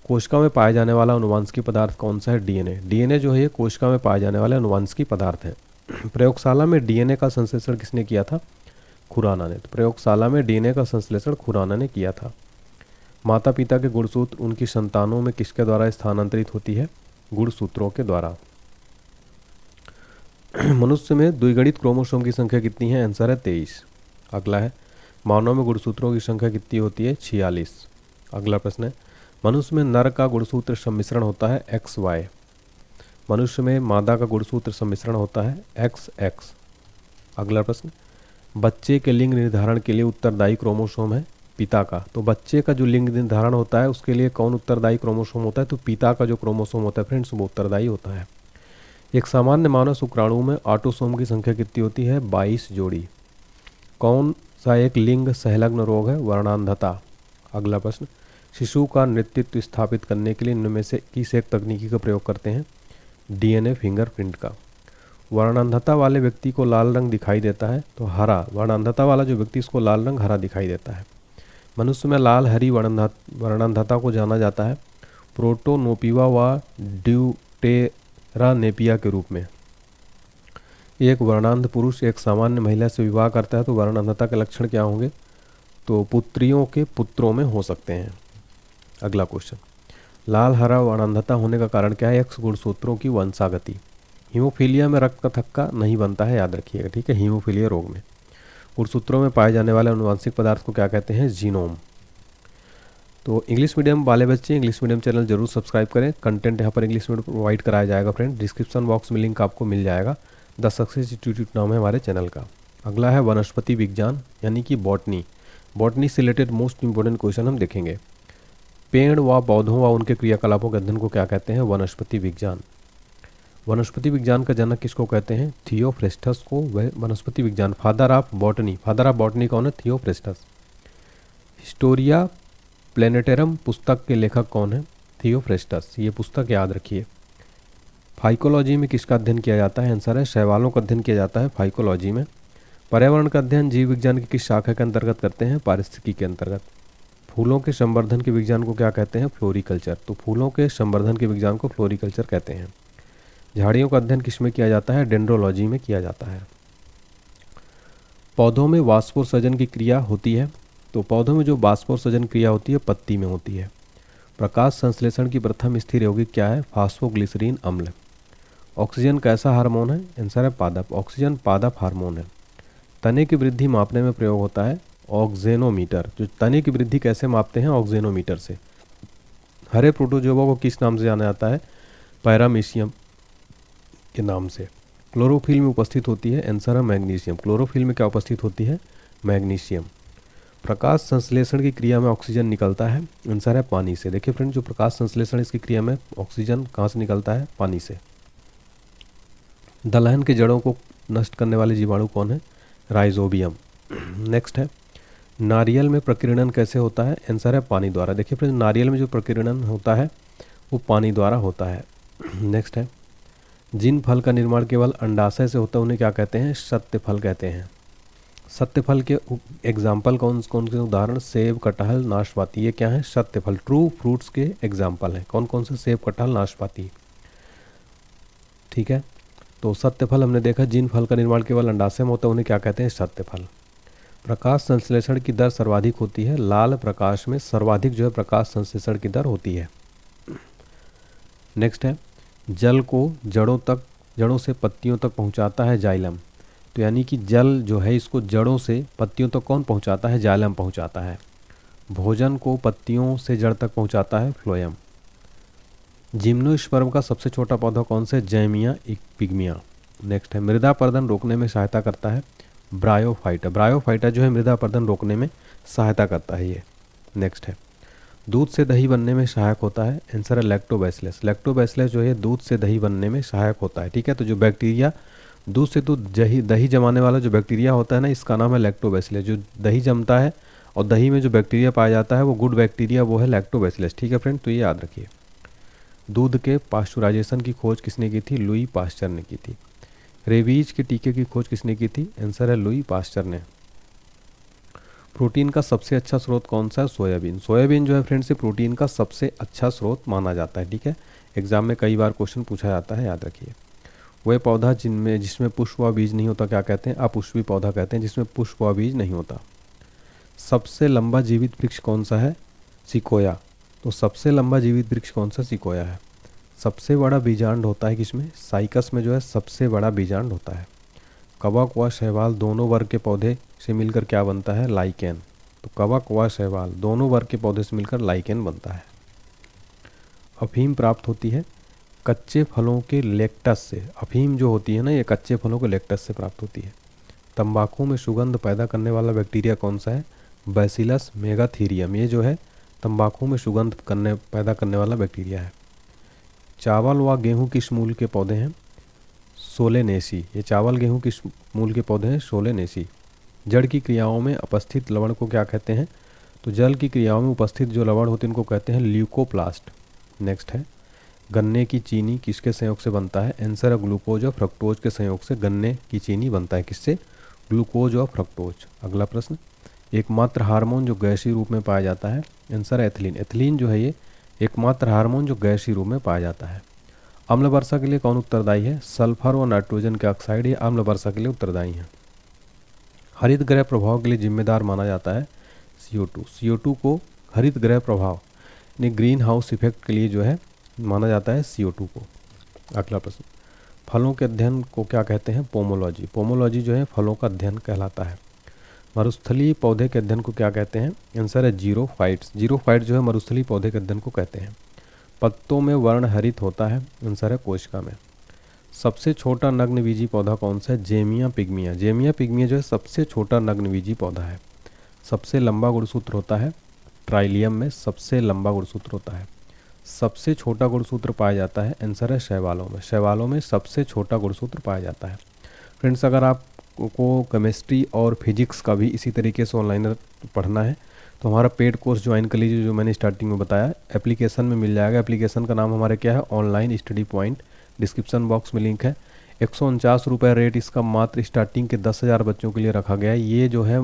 कोशिका में पाए जाने वाला अनुवांशिकी पदार्थ कौन सा है? डीएनए। डीएनए जो है ये कोशिका में पाए जाने वाले अनुवांशिकी पदार्थ है। प्रयोगशाला में डीएनए का संश्लेषण किसने किया था? खुराना ने। तो प्रयोगशाला में डीएनए का संश्लेषण खुराना ने किया था। माता पिता के गुणसूत्र उनकी संतानों में किसके द्वारा स्थानांतरित होती है? गुणसूत्रों के द्वारा। मनुष्य में द्विगुणित क्रोमोसोम की संख्या कितनी है? आंसर है 23। अगला है, मानव में गुणसूत्रों की संख्या कितनी होती है? 46। अगला प्रश्न है, मनुष्य में नर का गुणसूत्र सम्मिश्रण होता है XY। मनुष्य में मादा का गुणसूत्र सम्मिश्रण होता है XX। अगला प्रश्न, बच्चे के लिंग निर्धारण के लिए उत्तरदायी क्रोमोसोम है पिता का। तो बच्चे का जो लिंग निर्धारण होता है उसके लिए कौन उत्तरदायी क्रोमोसोम होता है? तो पिता का जो क्रोमोसोम होता है फ्रेंड्स वो उत्तरदायी होता है। एक सामान्य मानव शुक्राणु में ऑटोसोम की संख्या कितनी होती है? 22 जोड़ी। कौन सा एक लिंग संलग्न रोग है? वर्णांधता। अगला प्रश्न, शिशु का नेतृत्व स्थापित करने के लिए इनमें से किस एक तकनीकी का प्रयोग करते हैं? डीएनए फिंगरप्रिंट का। वर्णांधता वाले व्यक्ति को लाल रंग दिखाई देता है तो हरा, वर्णांधता वाला जो व्यक्ति इसको लाल रंग हरा दिखाई देता है। मनुष्य में लाल हरी वर्णांधता को जाना जाता है प्रोटोनोपिया व ड्यूटेरानेपिया के रूप में। एक वर्णांध पुरुष एक सामान्य महिला से विवाह करता है तो वर्णांधता के लक्षण क्या होंगे? तो पुत्रियों के पुत्रों में हो सकते हैं। अगला क्वेश्चन, लाल हरा वर्णांधता होने का कारण क्या है? X गुणसूत्रों की वंशागति। हीमोफीलिया में रक्त का थक्का नहीं बनता है, याद रखिएगा। ठीक है, हीमोफीलिया रोग में गुणसूत्रों में पाए जाने वाले अनुवांशिक पदार्थ को क्या कहते हैं? जीनोम। तो इंग्लिश मीडियम वाले बच्चे इंग्लिश मीडियम चैनल जरूर सब्सक्राइब करें। कंटेंट यहाँ पर इंग्लिश में प्रोवाइड कराया जाएगा फ्रेंड। डिस्क्रिप्शन बॉक्स में लिंक आपको मिल जाएगा। द सक्सेस इंस्टीट्यूट नाम है हमारे चैनल का। अगला है वनस्पति विज्ञान यानी कि बॉटनी। बॉटनी से रिलेटेड मोस्ट इंपोर्टेंट क्वेश्चन हम देखेंगे। पेड़ व पौधों व उनके क्रियाकलापों के अध्ययन को क्या कहते हैं? वनस्पति विज्ञान। वनस्पति विज्ञान का जनक किसको कहते हैं? थियोफ्रेस्टस को वनस्पति विज्ञान, father of botany. Father of botany कौन है? थियोफ्रेस्टस। हिस्टोरिया प्लेनेटेरम पुस्तक के लेखक कौन है? थियोफ्रेस्टस। ये पुस्तक याद रखिए। फाइकोलॉजी में किसका अध्ययन किया जाता है? आंसर है शैवालों का अध्ययन किया जाता है फाइकोलॉजी में। पर्यावरण का अध्ययन जीव विज्ञान की किस शाखा के अंतर्गत करते हैं? पारिस्थितिकी के अंतर्गत। फूलों के संवर्धन के विज्ञान को क्या कहते हैं? फ्लोरिकल्चर। तो फूलों के संवर्धन के विज्ञान को फ्लोरिकल्चर कहते हैं। झाड़ियों का अध्ययन किस में किया जाता है? डेंड्रोलॉजी में किया जाता है। पौधों में वाष्पोत्सर्जन की क्रिया होती है। तो पौधों में जो वाष्पोत्सर्जन क्रिया होती है पत्ती में होती है। प्रकाश संश्लेषण की प्रथम स्थिर यौगिक क्या है? फास्फोग्लिसरीन अम्ल। ऑक्सीजन कैसा हार्मोन है? आंसर है पादप। ऑक्सीजन पादप हार्मोन है। तने की वृद्धि मापने में प्रयोग होता है ऑक्जेनोमीटर। जो तने की वृद्धि कैसे मापते हैं? ऑक्जेनोमीटर से। हरे प्रोटोजोआ को किस नाम से जाना जाता है? पैरामीशियम के नाम से। क्लोरोफिल में उपस्थित होती है, आंसर है मैग्नीशियम। क्लोरोफिल में क्या उपस्थित होती है? मैग्नीशियम। प्रकाश संश्लेषण की क्रिया में ऑक्सीजन निकलता है, आंसर है पानी से। देखिए फ्रेंड, जो प्रकाश संश्लेषण इसकी क्रिया में ऑक्सीजन कहाँ से निकलता है? पानी से। दलहन के जड़ों को नष्ट करने वाले जीवाणु कौन है? राइजोबियम। नेक्स्ट है, नारियल में प्रकीर्णन कैसे होता है? आंसर है पानी द्वारा। देखिए फ्रेंड, नारियल में जो प्रकीर्णन होता है वो पानी द्वारा होता है। नेक्स्ट है, जिन फल का निर्माण केवल अंडाशय से होता है उन्हें क्या कहते हैं? सत्य फल कहते हैं। सत्य फल के एग्जाम्पल कौन कौन से उदाहरण? सेब, कटहल, नाशपाती। ये क्या है? सत्य फल, ट्रू फ्रूट्स के एग्जाम्पल हैं। कौन कौन से? सेब, कटहल, नाशपाती। ठीक है, तो सत्य फल हमने देखा, जिन फल का निर्माण केवल अंडाशय में होता है उन्हें क्या कहते हैं? सत्य फल। प्रकाश संश्लेषण की दर सर्वाधिक होती है, लाल प्रकाश में सर्वाधिक जो है प्रकाश संश्लेषण की दर होती है। नेक्स्ट है, जल को जड़ों से पत्तियों तक पहुंचाता है जाइलम। तो यानी कि जल जो है इसको जड़ों से पत्तियों तक कौन पहुंचाता है? जाइलम पहुंचाता है। भोजन को पत्तियों से जड़ तक पहुंचाता है फ्लोएम। जिम्नोस्पर्म का सबसे छोटा पौधा कौन सा है? जैमिया पिग्मिया। नेक्स्ट है, मृदा अपरदन रोकने में सहायता करता है ब्रायोफाइटा। ब्रायोफाइटा जो है मृदा अपरदन रोकने में सहायता करता है ये। नेक्स्ट है, दूध से दही बनने में सहायक होता है। आंसर है लैक्टोबैसिलस। लैक्टोबैसिलस जो है दूध से दही बनने में सहायक होता है। ठीक है, तो जो बैक्टीरिया दूध से दही जमाने वाला जो बैक्टीरिया होता है ना, इसका नाम है लैक्टोबैसिलस। जो दही जमता है और दही में जो बैक्टीरिया पाया जाता है वो गुड बैक्टीरिया, वो है लैक्टोबैसिलस। ठीक है फ्रेंड, तो ये याद रखिए। दूध के पास्चुराइजेशन की खोज किसने की थी? लुई पास्चर ने की थी। रेबीज के टीके की खोज किसने की थी? आंसर है लुई पास्चर ने। प्रोटीन का सबसे अच्छा स्रोत कौन सा है? सोयाबीन। सोयाबीन जो है फ्रेंड से प्रोटीन का सबसे अच्छा स्रोत माना जाता है। ठीक है, एग्जाम में कई बार क्वेश्चन पूछा जाता है, याद रखिए। वह पौधा जिसमें पुष्प व बीज नहीं होता क्या कहते हैं? अपुष्पी पौधा कहते हैं, जिसमें पुष्प व बीज नहीं होता। सबसे लंबा जीवित वृक्ष कौन सा है? सिकोया। तो सबसे लंबा जीवित वृक्ष कौन सा? सिकोया है। सबसे बड़ा बीजांड होता है किसमें? साइकस में जो है सबसे बड़ा बीजांड होता है। कवक व शैवाल दोनों वर्ग के पौधे से मिलकर क्या बनता है? लाइकेन। तो कवक व शैवाल दोनों वर्ग के पौधे से मिलकर लाइकेन बनता है। अफीम प्राप्त होती है कच्चे फलों के लेक्टस से। अफीम जो होती है ना, ये कच्चे फलों के लेक्टस से प्राप्त होती है। तंबाकू में सुगंध पैदा करने वाला बैक्टीरिया कौन सा है? Bacillus megaterium. ये जो है तंबाकू में सुगंध पैदा करने वाला बैक्टीरिया है। चावल व गेहूं किस मूल के पौधे हैं? सोलेनेसी। ये चावल गेहूं किस मूल के पौधे हैं? सोलेनेसी। जड़ की क्रियाओं में उपस्थित लवण को क्या कहते हैं? तो जल की क्रियाओं में उपस्थित जो लवण होते हैं उनको कहते हैं ल्यूकोप्लास्ट। नेक्स्ट है, गन्ने की चीनी किसके संयोग से बनता है? आंसर है ग्लूकोज और फ्रक्टोज के संयोग से गन्ने की चीनी बनता है। किससे? ग्लूकोज और फ्रक्टोज। अगला प्रश्न, एकमात्र हार्मोन जो गैसीय रूप में पाया जाता है? आंसर है एथिलीन। एथिलीन जो है ये एकमात्र हार्मोन जो गैसीय रूप में पाया जाता है। अम्ल वर्षा के लिए कौन उत्तरदायी है? सल्फर और नाइट्रोजन के ऑक्साइड ये अम्ल वर्षा के लिए उत्तरदायी हैं। हरित गृह प्रभाव के लिए जिम्मेदार माना जाता है CO2। CO2 को हरित गृह प्रभाव यानी ग्रीन हाउस इफेक्ट के लिए जो है माना जाता है CO2 को। अगला प्रश्न, फलों के अध्ययन को क्या कहते हैं? पोमोलॉजी। पोमोलॉजी जो है फलों का अध्ययन कहलाता है। मरुस्थलीय पौधे के अध्ययन को क्या कहते हैं? आंसर है जीरोफाइट्स। जीरोफाइट जो है मरुस्थलीय पौधे के अध्ययन को कहते हैं। पत्तों में वर्ण हरित होता है? आंसर है कोशिका में। सबसे छोटा नग्नबीजी पौधा कौन सा है? जेमिया पिग्मिया। जेमिया पिग्मिया जो है सबसे छोटा नग्नबीजी पौधा है। सबसे लंबा गुणसूत्र होता है ट्राइलियम में, सबसे लंबा गुणसूत्र होता है। सबसे छोटा गुणसूत्र पाया जाता है? आंसर है शैवालों में। शैवालों में सबसे छोटा गुणसूत्र पाया जाता है। फ्रेंड्स, अगर आपको केमिस्ट्री और फिजिक्स का भी इसी तरीके से ऑनलाइन पढ़ना है तो हमारा पेड कोर्स ज्वाइन कर लीजिए, जो मैंने स्टार्टिंग में बताया। एप्लीकेशन में मिल जाएगा। एप्लीकेशन का नाम हमारे क्या है? Online study point. Description box में लिंक है। 149 रुपये रेट इसका मात्र स्टार्टिंग के 10,000 बच्चों के लिए रखा गया है। ये जो है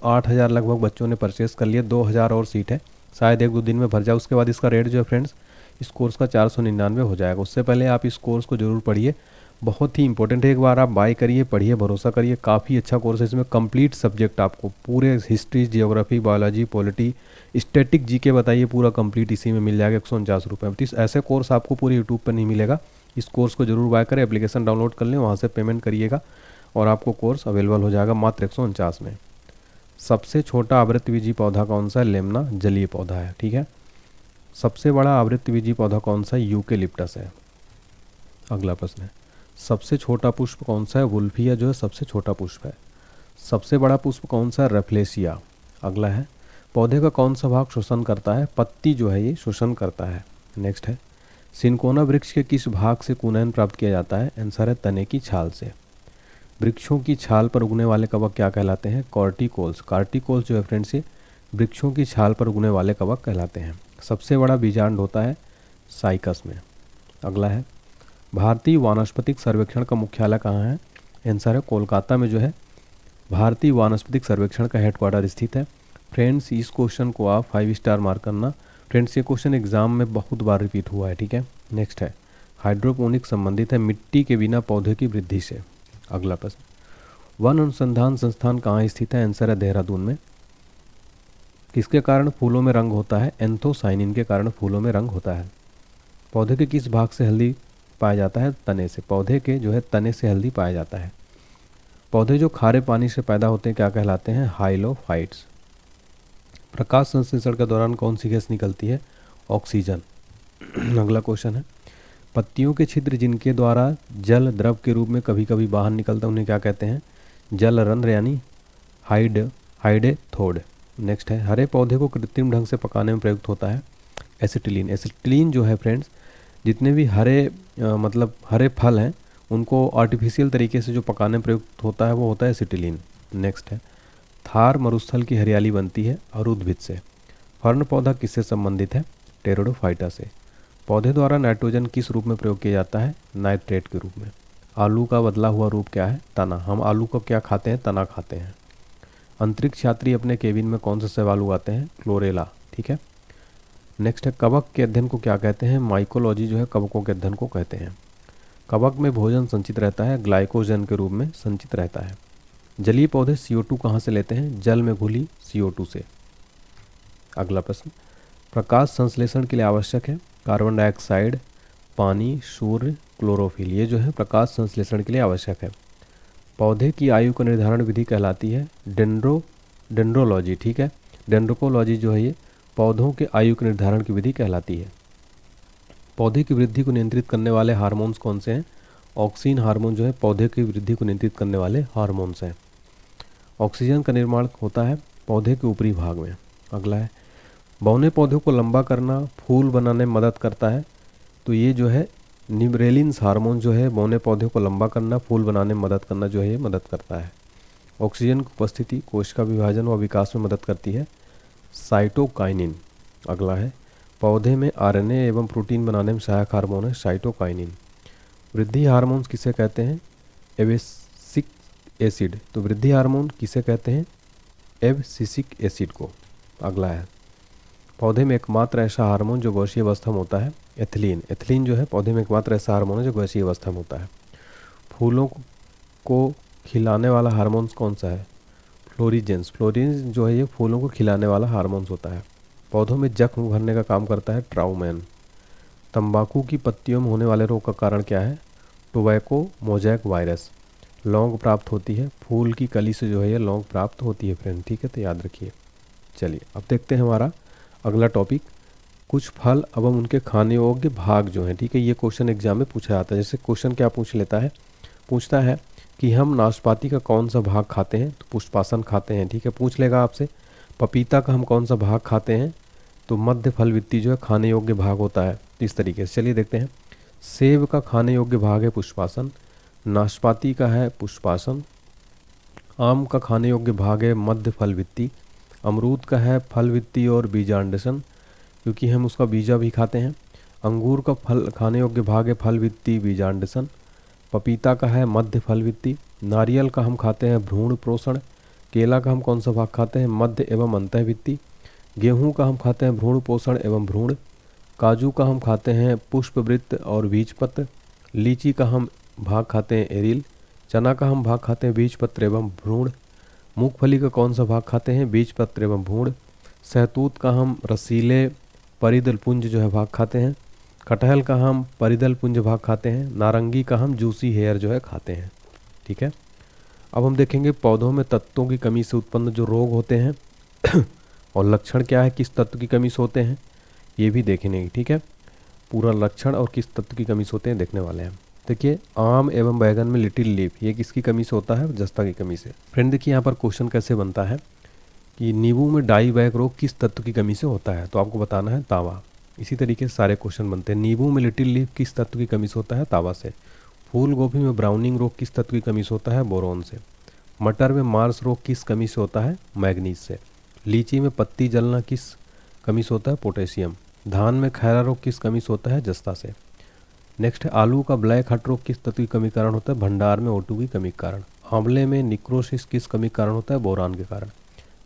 8,000 लगभग बच्चों ने परचेस कर लिया। 2,000 और सीट है, शायद 1-2 दिन में भर जाए। उसके बाद इसका रेट जो है फ्रेंड्स इस कोर्स का 499 हो जाएगा। उससे पहले आप इस कोर्स को जरूर पढ़िए, बहुत ही इंपॉर्टेंट है। एक बार आप बाय करिए, पढ़िए, भरोसा करिए, काफ़ी अच्छा कोर्स है। इसमें कंप्लीट सब्जेक्ट आपको पूरे history, geography, biology, polity, static, GK बताइए, पूरा कंप्लीट इसी में मिल जाएगा 149 रुपये में। ऐसे कोर्स आपको पूरे यूट्यूब पर नहीं मिलेगा। इस कोर्स को जरूर बाय करें, एप्लीकेशन डाउनलोड कर लें, वहाँ से पेमेंट करिएगा और आपको कोर्स अवेलेबल हो जाएगा मात्र 149 में। सबसे छोटा आवृत्तबीजी पौधा कौन सा है? लेमना, जलीय पौधा है। ठीक है, सबसे बड़ा आवृत्तबीजी पौधा कौन सा है? यूकेलिप्टस है। अगला प्रश्न है, सबसे छोटा पुष्प कौन सा है? वुल्फिया जो है सबसे छोटा पुष्प है। सबसे बड़ा पुष्प कौन सा है? रफलेसिया। अगला है, पौधे का कौन सा भाग शोषण करता है? पत्ती जो है ये शोषण करता है। नेक्स्ट है, सिनकोना वृक्ष के किस भाग से कुनैन प्राप्त किया जाता है? आंसर है तने की छाल से। वृक्षों की छाल पर उगने वाले कवक क्या कहलाते हैं? कॉर्टिकोल्स। कॉर्टिकोल्स जो है फ्रेंड्स ये वृक्षों की छाल पर उगने वाले कवक कहलाते हैं। सबसे बड़ा बीजांड होता है साइकस में। अगला है, भारतीय वानस्पतिक सर्वेक्षण का मुख्यालय कहाँ है? आंसर है कोलकाता में जो है भारतीय वानस्पतिक सर्वेक्षण का हेडक्वार्टर स्थित है। फ्रेंड्स, इस क्वेश्चन को आप 5 स्टार मार्क करना। फ्रेंड्स, ये क्वेश्चन एग्जाम में बहुत बार रिपीट हुआ है। ठीक है, नेक्स्ट है, हाइड्रोपोनिक संबंधित है मिट्टी के बिना पौधे की वृद्धि से। अगला प्रश्न, वन अनुसंधान संस्थान कहाँ स्थित है? आंसर है देहरादून में। किसके कारण फूलों में रंग होता है? एंथोसाइनिन के कारण फूलों में रंग होता है। पौधे के किस भाग से हल्दी पाया जाता है? तने से। पौधे के जो है तने से हल्दी पाया जाता है। पौधे जो खारे पानी से पैदा होते हैं क्या कहलाते हैं? हाइलोफाइट्स। प्रकाश संश्लेषण के दौरान कौन सी गैस निकलती है? ऑक्सीजन। अगला क्वेश्चन है, पत्तियों के छिद्र जिनके द्वारा जल द्रव के रूप में कभी कभी बाहर निकलता है उन्हें क्या कहते हैं? जल रंध्र यानी हाइडेथोड। नेक्स्ट है, हरे पौधे को कृत्रिम ढंग से पकाने में प्रयुक्त होता है एसिटिलीन। एसिटिलीन जो है फ्रेंड्स, जितने भी मतलब हरे फल हैं उनको आर्टिफिशियल तरीके से जो पकाने में प्रयुक्त होता है वो होता है एसिटिलीन। नेक्स्ट है, थार मरुस्थल की हरियाली बनती है अरुद्भिद से। फर्न पौधा किससे संबंधित है? टेरिडोफाइटा से। पौधे द्वारा नाइट्रोजन किस रूप में प्रयोग किया जाता है? नाइट्रेट के रूप में। आलू का बदला हुआ रूप क्या है? तना। हम आलू को क्या खाते हैं? तना खाते हैं। अंतरिक्ष यात्री अपने केबिन में कौन सा शैवाल उगाते हैं? क्लोरेला। ठीक है। नेक्स्ट है, कवक के अध्ययन को क्या कहते हैं? माइकोलॉजी जो है कवकों के अध्ययन को कहते हैं। कवक में भोजन संचित रहता है, ग्लाइकोजन के रूप में संचित रहता है। जलीय पौधे CO2 कहाँ से लेते हैं? जल में घुली CO2 से। अगला प्रश्न, प्रकाश संश्लेषण के लिए आवश्यक है कार्बन डाइऑक्साइड, पानी, सूर्य, क्लोरोफिल। ये जो है प्रकाश संश्लेषण के लिए आवश्यक है। पौधे की आयु का निर्धारण विधि कहलाती है डेंड्रोलॉजी। ठीक है। डेंड्रोकोलॉजी जो है ये पौधों के आयु के निर्धारण की विधि कहलाती है। पौधे की वृद्धि को नियंत्रित करने वाले हार्मोन्स कौन से हैं? ऑक्सीन हार्मोन जो है पौधे की वृद्धि को नियंत्रित करने वाले हार्मोन्स हैं। ऑक्सीजन का निर्माण होता है पौधे के ऊपरी भाग में। अगला है, बौने पौधों को लंबा करना फूल बनाने में मदद करता है। तो ये जो है निब्रेलिन्स हार्मोन जो है बौने पौधे को लंबा करना, फूल बनाने में मदद करना जो है ये मदद करता है। ऑक्सीजन की उपस्थिति कोश का विभाजन व विकास में मदद करती है, साइटोकाइनिन। अगला है, पौधे में RNA एवं प्रोटीन बनाने में सहायक हार्मोन है साइटोकाइनिन। वृद्धि हार्मोन्स किसे कहते हैं? Abscisic acid. तो वृद्धि हार्मोन किसे कहते हैं? एब्सिसिक एसिड को। अगला है, पौधे में एकमात्र ऐसा हार्मोन जो गैसीय अवस्था में होता है, एथिलीन। एथिलीन जो है पौधे में एकमात्र ऐसा हार्मोन है जो गैसीय अवस्था में होता है। फूलों को खिलाने वाला हार्मोन्स कौन सा है? फ्लोरिजेंस। फ्लोरिजेंस जो है ये फूलों को खिलाने वाला हार्मोन्स होता है। पौधों में जख्म भरने का काम करता है ट्राउमैन। तंबाकू की पत्तियों में होने वाले रोग का कारण क्या है? Tobacco mosaic virus. लौंग प्राप्त होती है फूल की कली से जो है ये लौंग प्राप्त होती है फ्रेंड। ठीक है, तो याद रखिए। चलिए अब देखते हैं हमारा अगला टॉपिक, कुछ फल एवं उनके खाने योग्य भाग जो हैं। ठीक है, ये क्वेश्चन एग्जाम में पूछा जाता है। जैसे क्वेश्चन क्या पूछता है कि हम नाशपाती का कौन सा भाग खाते हैं? तो पुष्पासन खाते हैं। ठीक है, पूछ लेगा आपसे पपीता का हम कौन सा भाग खाते हैं? तो मध्य फल वित्ती जो है खाने योग्य भाग होता है। इस तरीके से चलिए देखते हैं। सेब का खाने योग्य भाग है पुष्पासन, नाशपाती का है पुष्पासन, आम का खाने योग्य भाग है मध्य फल वित्ती, अमरूद का है फल वित्ती और बीजांडसन क्योंकि हम उसका बीजा भी खाते हैं, अंगूर का फल खाने योग्य भाग है फल वित्ती बीजांडसन, पपीता का है मध्य फल वित्ती, नारियल का हम खाते हैं भ्रूण पोषण, केला का हम कौन सा भाग खाते हैं? मध्य एवं अंतःवित्ती, गेहूं का हम खाते हैं भ्रूण पोषण एवं भ्रूण, काजू का हम खाते हैं पुष्पवृत्त और बीजपत्र, लीची का हम भाग खाते हैं एरिल, चना का हम भाग खाते हैं बीजपत्र एवं भ्रूण, मूंगफली का कौन सा भाग खाते हैं? बीजपत्र एवं भ्रूण, सहतूत का हम रसीले परिदल पुंज जो है भाग खाते हैं, कटहल का हम परिदल पुंज भाग खाते हैं, नारंगी का हम जूसी हेयर जो है खाते हैं। ठीक है, अब हम देखेंगे पौधों में तत्वों की कमी से उत्पन्न जो रोग होते हैं और लक्षण क्या है, किस तत्व की कमी से होते हैं ये भी देखेंगे। ठीक है, पूरा लक्षण और किस तत्व की कमी से होते हैं देखने वाले हैं। देखिए, आम एवं बैगन में लिटिल लीफ ये किसकी कमी से होता है? जस्ता की कमी से। फ्रेंड देखिए यहाँ पर क्वेश्चन कैसे बनता है कि नींबू में डाई बैक रोग किस तत्व की कमी से होता है? तो आपको बताना है तांबा। इसी तरीके से सारे क्वेश्चन बनते हैं। नींबू में लिटिल लीफ किस तत्व की कमी से होता है? तांबा से। फूल गोभी में ब्राउनिंग रोग किस तत्व की कमी से होता है? बोरोन से। मटर में मार्स रोग किस कमी से होता है? मैग्नीज से। लीची में पत्ती जलना किस कमी से होता है? पोटेशियम। धान में खैरा रोग किस कमी से होता है? जस्ता से। नेक्स्ट है, आलू का ब्लैक हट रोग किस तत्व की कमी के कारण होता है? भंडार में O2 की कमी के कारण। आंवले में निक्रोसिस किस कमी के कारण होता है? बोरान के कारण।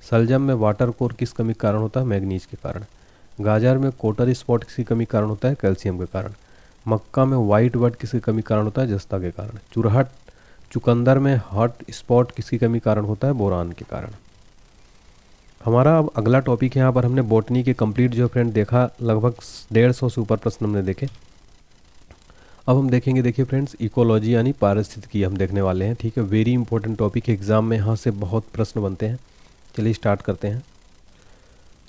सलजम में वाटर कोर किस कमी के कारण होता है? मैग्नीज के कारण। गाजर में कोटर स्पॉट किसकी कमी के कारण होता है? कैल्शियम के कारण। मक्का में वाइट बर्ड किसकी कमी के कारण होता है? जस्ता के कारण। चुरहट चुकंदर में हॉट स्पॉट किसकी कमी कारण होता है? बोरान के कारण। हमारा अब अगला टॉपिक है, यहाँ पर हमने बॉटनी के कंप्लीट जो फ्रेंड देखा, लगभग 150 से ऊपर प्रश्न हमने देखे। अब हम देखेंगे, देखिए फ्रेंड्स, इकोलॉजी यानी पारिस्थितिकी हम देखने वाले हैं। ठीक है, वेरी इंपॉर्टेंट टॉपिक, एग्जाम में यहाँ से बहुत प्रश्न बनते हैं। चलिए स्टार्ट करते हैं।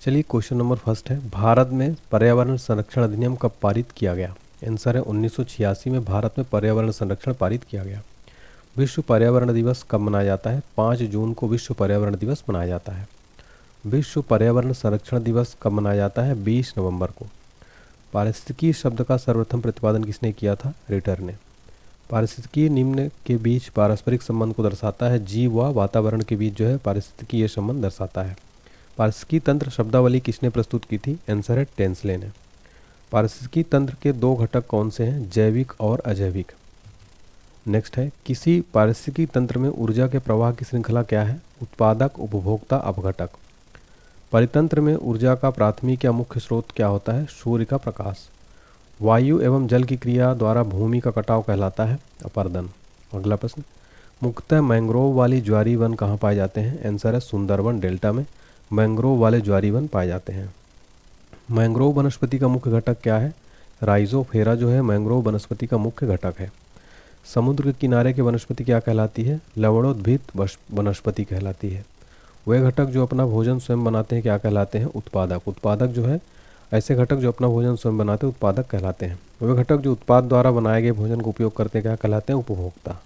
चलिए क्वेश्चन नंबर फर्स्ट है, भारत में पर्यावरण संरक्षण अधिनियम कब पारित किया गया? आंसर है 1986 में भारत में पर्यावरण संरक्षण पारित किया गया। विश्व पर्यावरण दिवस कब मनाया जाता है? 5 जून को विश्व पर्यावरण दिवस मनाया जाता है। विश्व पर्यावरण संरक्षण दिवस कब मनाया जाता है? 20 नवंबर को। पारिस्थितिकी शब्द का सर्वप्रथम प्रतिपादन किसने किया था? रिटर ने। पारिस्थितिकी निम्न के बीच पारस्परिक संबंध को दर्शाता है, जीव व वातावरण के बीच जो है पारिस्थितिकी ये संबंध दर्शाता है। पारिस्थितिकी तंत्र शब्दावली किसने प्रस्तुत की थी? आंसर है टेंसले ने। पारिस्थितिकी तंत्र के दो घटक कौन से हैं? जैविक और अजैविक। नेक्स्ट है, किसी पारिस्थितिकी तंत्र में ऊर्जा के प्रवाह की श्रृंखला क्या है? उत्पादक, उपभोक्ता, अपघटक। परितंत्र में ऊर्जा का प्राथमिक या मुख्य स्रोत क्या होता है? सूर्य का प्रकाश। वायु एवं जल की क्रिया द्वारा भूमि का कटाव कहलाता है अपरदन। अगला प्रश्न, मुख्यतः मैंग्रोव वाली ज्वारी वन कहाँ पाए जाते हैं? आंसर है सुंदरबन डेल्टा में मैंग्रोव वाले ज्वारी वन पाए जाते हैं। मैंग्रोव वनस्पति का मुख्य घटक क्या है? राइजोफेरा जो है मैंग्रोव वनस्पति का मुख्य घटक है। समुद्र के किनारे की वनस्पति क्या कहलाती है? लवणोद्भिद वनस्पति कहलाती है। वे घटक जो अपना भोजन स्वयं बनाते हैं क्या कहलाते हैं? उत्पादक। उत्पादक जो है, ऐसे घटक जो अपना भोजन स्वयं बनाते हैं उत्पादक कहलाते हैं। वे घटक जो उत्पाद द्वारा बनाए गए भोजन का उपयोग करते हैं क्या कहलाते हैं? उपभोक्ता।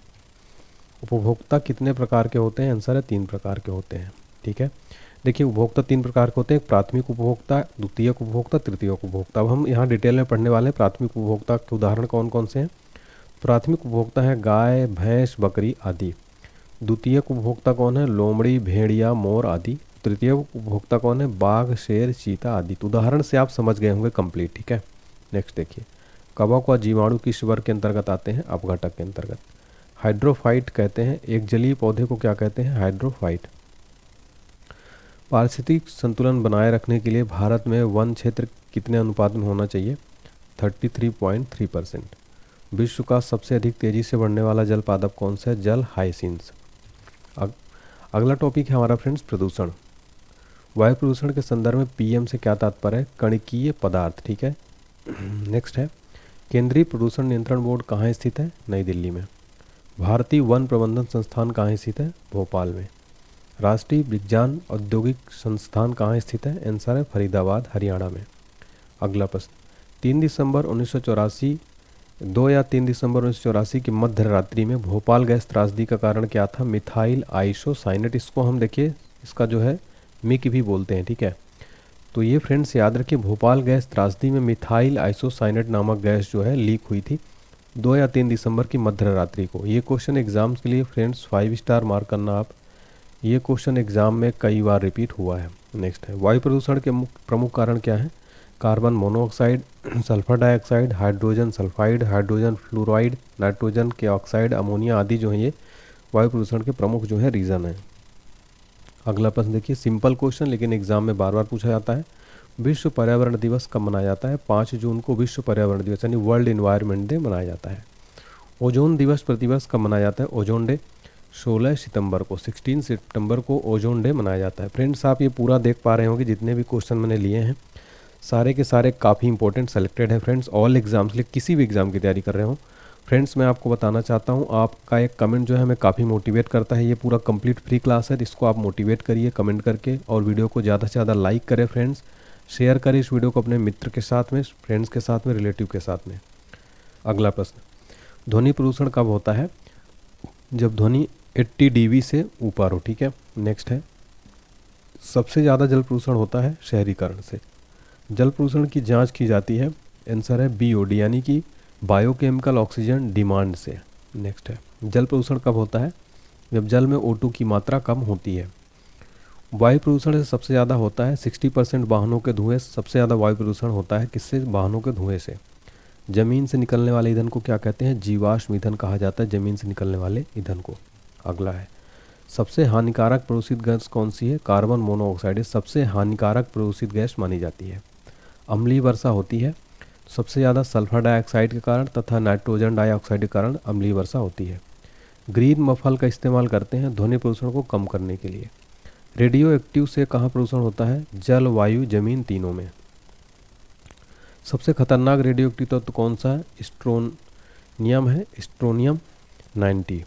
उपभोक्ता कितने प्रकार के होते हैं? आंसर है 3 प्रकार के होते हैं। ठीक है, देखिए उपभोक्ता 3 प्रकार के होते हैं, प्राथमिक उपभोक्ता, द्वितीयक उपभोक्ता, तृतीयक उपभोक्ता। अब हम यहाँ डिटेल में पढ़ने वाले हैं प्राथमिक उपभोक्ता के उदाहरण कौन कौन से हैं। प्राथमिक उपभोक्ता है गाय, भैंस, बकरी आदि। द्वितीयक उपभोक्ता कौन है? लोमड़ी, भेड़िया, मोर आदि। तृतीय उपभोक्ता कौन है? बाघ, शेर, चीता आदि। तो उदाहरण से आप समझ गए होंगे कंप्लीट। ठीक है, नेक्स्ट देखिए, कवक व जीवाणु किस वर्ग के अंतर्गत आते हैं? अपघटक के अंतर्गत। हाइड्रोफाइट कहते हैं एक जलीय पौधे को, क्या कहते हैं? हाइड्रोफाइट। पारिस्थितिक संतुलन बनाए रखने के लिए भारत में वन क्षेत्र कितने अनुपात में होना चाहिए? 33.3%। विश्व का सबसे अधिक तेजी से बढ़ने वाला जल पादप कौन सा है? जल हाइसिंस। अगला टॉपिक है हमारा फ्रेंड्स प्रदूषण। वायु प्रदूषण के संदर्भ में पीएम से क्या तात्पर्य है? कणिकीय पदार्थ। ठीक है, नेक्स्ट है, केंद्रीय प्रदूषण नियंत्रण बोर्ड कहाँ स्थित है? नई दिल्ली में। भारतीय वन प्रबंधन संस्थान कहाँ स्थित है? भोपाल में। राष्ट्रीय विज्ञान औद्योगिक संस्थान कहाँ स्थित है? आंसर है फरीदाबाद, हरियाणा में। अगला प्रश्न, 3 दिसंबर 1984 2 या 3 दिसंबर 1984 की मध्य रात्रि में भोपाल गैस त्रासदी का कारण क्या था? Methyl isocyanate. इसको हम देखिए, इसका जो है मिक भी बोलते हैं। ठीक है, तो ये फ्रेंड्स याद रखिए, भोपाल गैस त्रासदी में मिथाइल आइसोसाइनेट नामक गैस जो है लीक हुई थी 2 या 3 दिसंबर की मध्य रात्रि को। ये क्वेश्चन एग्जाम्स के लिए फ्रेंड्स 5 स्टार मार्क करना आप, ये क्वेश्चन एग्जाम में कई बार रिपीट हुआ है। नेक्स्ट है, वायु प्रदूषण के प्रमुख कारण क्या है? Carbon monoxide, sulphur dioxide, hydrogen sulphide, hydrogen fluoride, nitrogen के ऑक्साइड, अमोनिया आदि जो है ये वायु प्रदूषण के प्रमुख जो है रीज़न है। अगला प्रश्न देखिए, सिंपल क्वेश्चन लेकिन एग्जाम में बार बार पूछा जाता है। विश्व पर्यावरण दिवस कब मनाया जाता है? 5 जून को विश्व पर्यावरण दिवस यानी वर्ल्ड इन्वायरमेंट डे मनाया जाता है। ओजोन दिवस प्रतिवर्ष कब मनाया जाता है? ओजोन डे 16 सितंबर को, 16 सितंबर को ओजोन डे मनाया जाता है। फ्रेंड्स आप ये पूरा देख पा रहे होंगे, जितने भी क्वेश्चन मैंने लिए हैं सारे के सारे काफ़ी इंपॉर्टेंट सेलेक्टेड है फ्रेंड्स। ऑल एग्जाम्स लिए किसी भी एग्ज़ाम की तैयारी कर रहे हो फ्रेंड्स, मैं आपको बताना चाहता हूँ, आपका एक कमेंट जो है हमें काफ़ी मोटिवेट करता है। ये पूरा कंप्लीट फ्री क्लास है, इसको आप मोटिवेट करिए कमेंट करके, और वीडियो को ज़्यादा से ज़्यादा लाइक करें फ्रेंड्स, शेयर करें इस वीडियो को अपने मित्र के साथ में, फ्रेंड्स के साथ में, रिलेटिव के साथ में। अगला प्रश्न, ध्वनि प्रदूषण कब होता है? जब ध्वनि 80 dB से ऊपर हो। ठीक है, नेक्स्ट है, सबसे ज़्यादा जल प्रदूषण होता है शहरीकरण से। जल प्रदूषण की जांच की जाती है, आंसर है BOD यानी कि बायोकेमिकल ऑक्सीजन डिमांड से। नेक्स्ट है, जल प्रदूषण कब होता है? जब जल में O2 की मात्रा कम होती है। वायु प्रदूषण से सबसे ज़्यादा होता है 60% वाहनों के धुएं, सबसे ज़्यादा वायु प्रदूषण होता है किससे? वाहनों के धुएं से। ज़मीन से निकलने वाले ईंधन को क्या कहते हैं? जीवाश्म ईंधन कहा जाता है ज़मीन से निकलने वाले ईंधन को। अगला है, सबसे हानिकारक प्रदूषित गैस कौन सी है? कार्बन मोनोऑक्साइड सबसे हानिकारक प्रदूषित गैस मानी जाती है। अम्लीय वर्षा होती है सबसे ज़्यादा सल्फर डाइऑक्साइड के कारण तथा नाइट्रोजन डाइऑक्साइड के कारण अम्लीय वर्षा होती है। ग्रीन मफल का इस्तेमाल करते हैं ध्वनि प्रदूषण को कम करने के लिए। रेडियो एक्टिव से कहाँ प्रदूषण होता है? जल, वायु, जमीन, तीनों में। सबसे खतरनाक रेडियो एक्टिव तत्व कौन सा है? स्ट्रोनियम है, स्ट्रोनियम 90।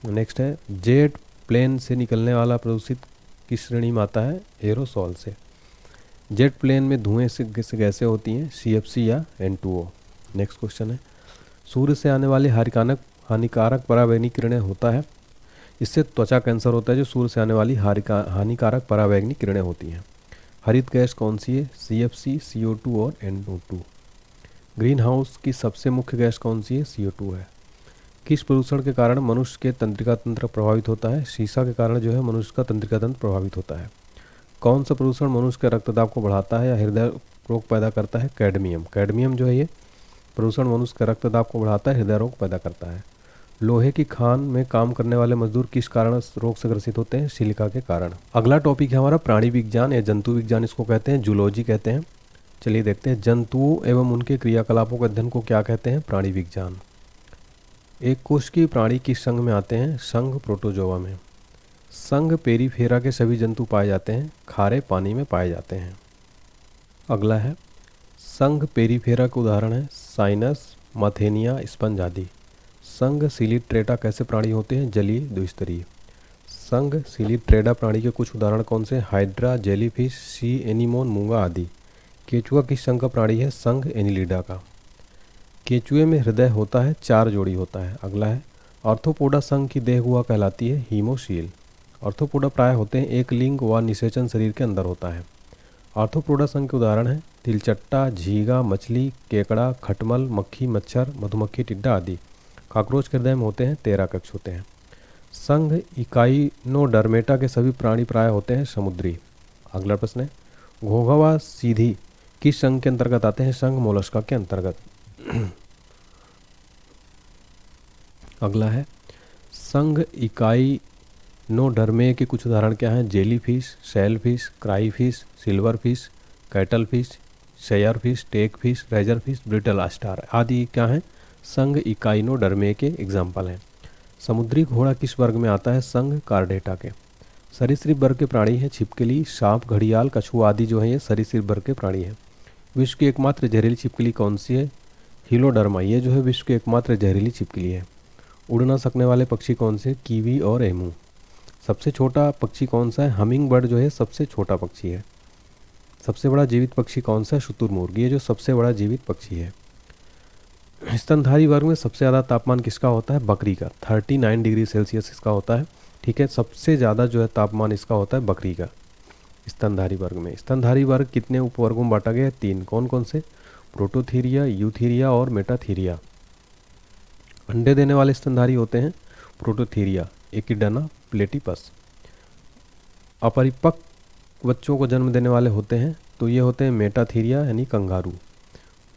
नेक्स्ट है, जेट प्लेन से निकलने वाला प्रदूषित किस श्रेणी में आता है? एरोसॉल से। जेट प्लेन में धुएं से गैसें होती हैं, CFC या N2O। नेक्स्ट क्वेश्चन है, सूर्य से आने वाली हानिकारक पराबैंगनी किरणें होता है, इससे त्वचा कैंसर होता है जो सूर्य से आने वाली हानिकारक पराबैंगनी किरणें होती हैं। हरित गैस कौन सी है? CFC, CO2 और NO2। ग्रीन हाउस की सबसे मुख्य गैस कौन सी है? CO2 है। किस प्रदूषण के कारण मनुष्य के तंत्रिका तंत्र प्रभावित होता है? शीशा के कारण जो है मनुष्य का तंत्रिका तंत्र प्रभावित होता है। कौन सा प्रदूषण मनुष्य के रक्तदाब को बढ़ाता है या हृदय रोग पैदा करता है? कैडमियम। कैडमियम जो है ये प्रदूषण मनुष्य के रक्तदाब को बढ़ाता है, हृदय रोग पैदा करता है। लोहे की खान में काम करने वाले मजदूर किस कारण रोग से ग्रसित होते हैं? सिलिका के कारण। अगला टॉपिक है हमारा प्राणी विज्ञान या जंतु विज्ञान, इसको कहते हैं जूलॉजी कहते हैं। चलिए देखते हैं, जंतुओं एवं उनके क्रियाकलापों के अध्ययन को क्या कहते हैं? प्राणी विज्ञान। एक कोशिकीय प्राणी किस संघ में आते हैं? संघ प्रोटोजोआ में। संघ पेरिफेरा के सभी जंतु पाए जाते हैं, खारे पानी में पाए जाते हैं। अगला है, संघ पेरिफेरा के उदाहरण है साइनस, मथेनिया, स्पंज आदि। संघ सिलिट्रेटा कैसे प्राणी होते हैं? जलीय द्विस्तरीय। संघ सिलिट्रेटा प्राणी के कुछ उदाहरण कौन से? हाइड्रा, जेलीफिश, सी एनीमोन, मूंगा आदि। केचुआ किस संघ का प्राणी है? संघ एनिलिडा का। केचुए में हृदय होता है, 4 जोड़ी होता है। अगला है, आर्थ्रोपोडा संघ की देह गुहा कहलाती है हीमोशील। आर्थ्रोपोडा प्राय होते हैं एक लिंग व निषेचन शरीर के अंदर होता है। आर्थ्रोपोडा संघ के उदाहरण हैं तिलचट्टा, झींगा, मछली, केकड़ा, खटमल, मक्खी, मच्छर, मधुमक्खी, टिड्डा आदि। कॉकरोच के हृदय में होते हैं 13 कक्ष होते हैं। संघ इकाइनोडर्मेटा के सभी प्राणी प्राय होते हैं समुद्री। अगला प्रश्न है, घोंघा व सीधी किस संघ के अंतर्गत आते हैं? संघ मोलस्का के अंतर्गत। अगला है, संघ इकाइनोडर्मे के कुछ उदाहरण क्या हैं? Jellyfish, shellfish, crayfish, silverfish, cuttlefish, शेयरफिश, टेकफिश, रेजरफिश, ब्रिटल अस्टार आदि क्या हैं? संघ इकाइनोडर्मे के एग्जाम्पल हैं। समुद्री घोड़ा किस वर्ग में आता है? संघ कार्डेटा के। सरीसृप वर्ग के प्राणी हैं छिपकली, सांप, घड़ियाल, कछुआ आदि जो है ये सरीसृप वर्ग के प्राणी हैं। विश्व की एकमात्र जहरीली छिपकली कौन सी है? हिलोडर्मा, ये जो है विश्व की एकमात्र जहरीली छिपकली है। उड़ न सकने वाले पक्षी कौन से? कीवी और एमू। सबसे छोटा पक्षी कौन सा है? हमिंग बर्ड जो है सबसे छोटा पक्षी है। सबसे बड़ा जीवित पक्षी कौन सा है? शुतुरमुर्ग, ये जो सबसे बड़ा जीवित पक्षी है। स्तनधारी वर्ग में सबसे ज़्यादा तापमान किसका होता है? बकरी का, 39 डिग्री सेल्सियस इसका होता है। ठीक है, सबसे ज़्यादा जो है तापमान इसका होता है बकरी का स्तनधारी वर्ग में। स्तनधारी वर्ग कितने उपवर्गों में बांटा गया है? 3। कौन कौन से? प्रोटोथीरिया, यूथीरिया और मेटाथीरिया। अंडे देने वाले स्तनधारी होते हैं प्रोटोथीरिया, एकिडाना, प्लेटिपस। अपरिपक्व बच्चों को जन्म देने वाले होते हैं तो ये होते हैं मेटाथीरिया यानी कंगारू।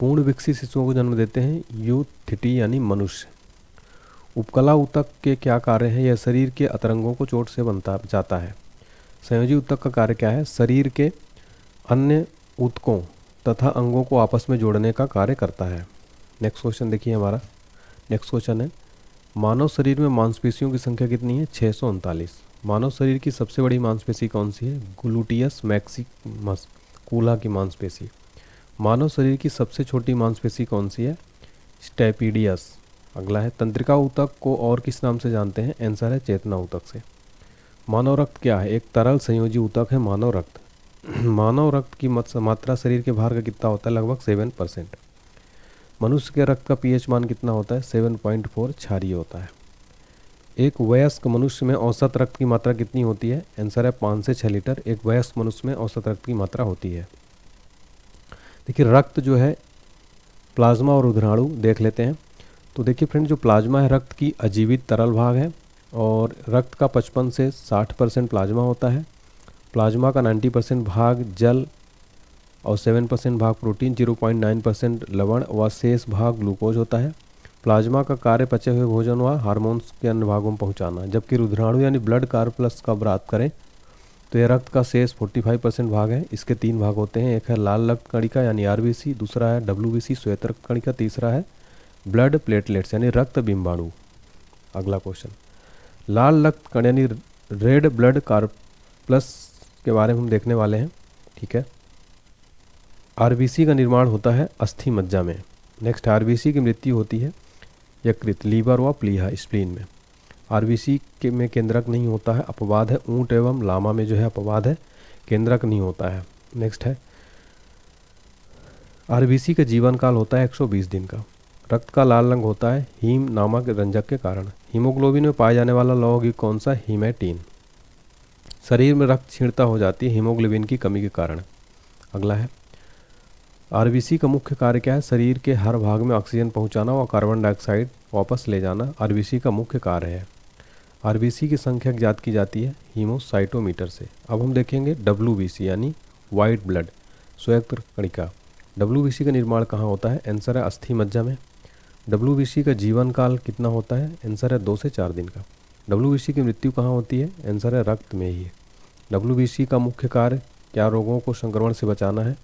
पूर्ण विकसित शिशुओं को जन्म देते हैं यूथिटी यानी मनुष्य। उपकला ऊतक के क्या कार्य हैं? यह शरीर के अतरंगों को चोट से बचाता है। संयोजी ऊतक का कार्य क्या है? शरीर के अन्य ऊतकों तथा अंगों को आपस में जोड़ने का कार्य करता है। नेक्स्ट क्वेश्चन देखिए हमारा। नेक्स्ट क्वेश्चन है, मानव शरीर में मांसपेशियों की संख्या कितनी है? 639। मानव शरीर की सबसे बड़ी मांसपेशी कौन सी है? ग्लूटियस मैक्सिमस, कूल्हा की मांसपेशी। मानव शरीर की सबसे छोटी मांसपेशी कौन सी है? स्टेपिडियस। अगला है, तंत्रिका ऊतक को और किस नाम से जानते हैं? आंसर है चेतना ऊतक से। मानव रक्त क्या है? एक तरल संयोजी ऊतक है मानव रक्त। मानव रक्त की मात्रा शरीर के भार का कितना होता है? लगभग 7%। मनुष्य के रक्त का पीएच मान कितना होता है? 7.4 क्षारीय होता है। एक वयस्क मनुष्य में औसत रक्त की मात्रा कितनी होती है? आंसर है 5 से 6 लीटर एक वयस्क मनुष्य में औसत रक्त की मात्रा होती है। देखिए रक्त जो है प्लाज्मा और उद्राणु देख लेते हैं। तो देखिए फ्रेंड, जो प्लाज्मा है रक्त की अजीवित तरल भाग है और रक्त का 55 से 60% प्लाज्मा होता है। प्लाज्मा का 90% भाग जल और 7% भाग प्रोटीन, 0.9% लवण व शेष भाग ग्लूकोज होता है। प्लाज्मा का कार्य पचे हुए भोजन व हार्मोन्स के अन्य भागों में पहुंचाना। जबकि रुधिराणु यानी ब्लड कार्पल्स का बात करें तो यह रक्त का शेष 45% भाग है। इसके 3 भाग होते हैं, एक है लाल रक्त कणिका यानी आरबीसी, दूसरा है डब्ल्यूबीसी श्वेत रक्त कणिका, तीसरा है ब्लड प्लेटलेट्स यानी रक्त बिंबाणु। अगला क्वेश्चन, लाल रक्त कण यानी रेड ब्लड कार्पल्स के बारे में हम देखने वाले हैं। ठीक है, आरबीसी का निर्माण होता है अस्थि मज्जा में। नेक्स्ट, आरबीसी की मृत्यु होती है यकृत, लीवर व प्लीहा स्प्लीन में। आरबीसी के में केंद्रक नहीं होता है, अपवाद है। ऊंट एवं लामा में जो है अपवाद है, केंद्रक नहीं होता है। नेक्स्ट है, आरबीसी का जीवन काल होता है 120 दिन का। रक्त का लाल रंग होता है हीम नामक रंजक के कारण। हीमोग्लोबिन में पाया जाने वाला लौह कौन सा? हीमेटीन। शरीर में रक्त क्षीणता हो जाती है हीमोग्लोबिन की कमी के कारण। अगला है, आरबीसी का मुख्य कार्य क्या है? शरीर के हर भाग में ऑक्सीजन पहुंचाना और कार्बन डाइऑक्साइड वापस ले जाना आरबीसी का मुख्य कार्य है। आरबीसी की संख्या ज्ञात की जाती है हीमोसाइटोमीटर से। अब हम देखेंगे डब्ल्यूबीसी यानी वाइट ब्लड श्वेत कणिका। डब्ल्यूबीसी का निर्माण कहाँ होता है? आंसर है अस्थि मज्जा में। डब्ल्यूबीसी का जीवन काल कितना होता है? आंसर है 2 से 4 दिन का। डब्ल्यूबीसी की मृत्यु कहाँ होती है? आंसर है रक्त में ही है। डब्ल्यूबीसी का मुख्य कार्य क्या? रोगों को संक्रमण से बचाना है,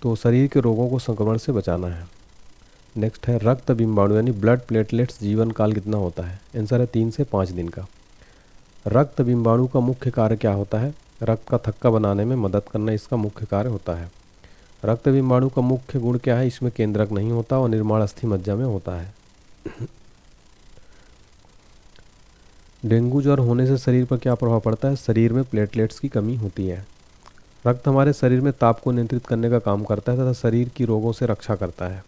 तो शरीर के रोगों को संक्रमण से बचाना है। नेक्स्ट है, रक्त बिंबाणु यानी ब्लड प्लेटलेट्स जीवन काल कितना होता है? आंसर है 3 से 5 दिन का। रक्त बिंबाणु का मुख्य कार्य क्या होता है? रक्त का थक्का बनाने में मदद करना इसका मुख्य कार्य होता है। रक्त बिंबाणु का मुख्य गुण क्या है? इसमें केंद्रक नहीं होता और निर्माण अस्थि मज्जा में होता है। डेंगू ज्वर होने से शरीर पर क्या प्रभाव पड़ता है? शरीर में प्लेटलेट्स की कमी होती है। रक्त हमारे शरीर में ताप को नियंत्रित करने का काम करता है तथा शरीर की रोगों से रक्षा करता है।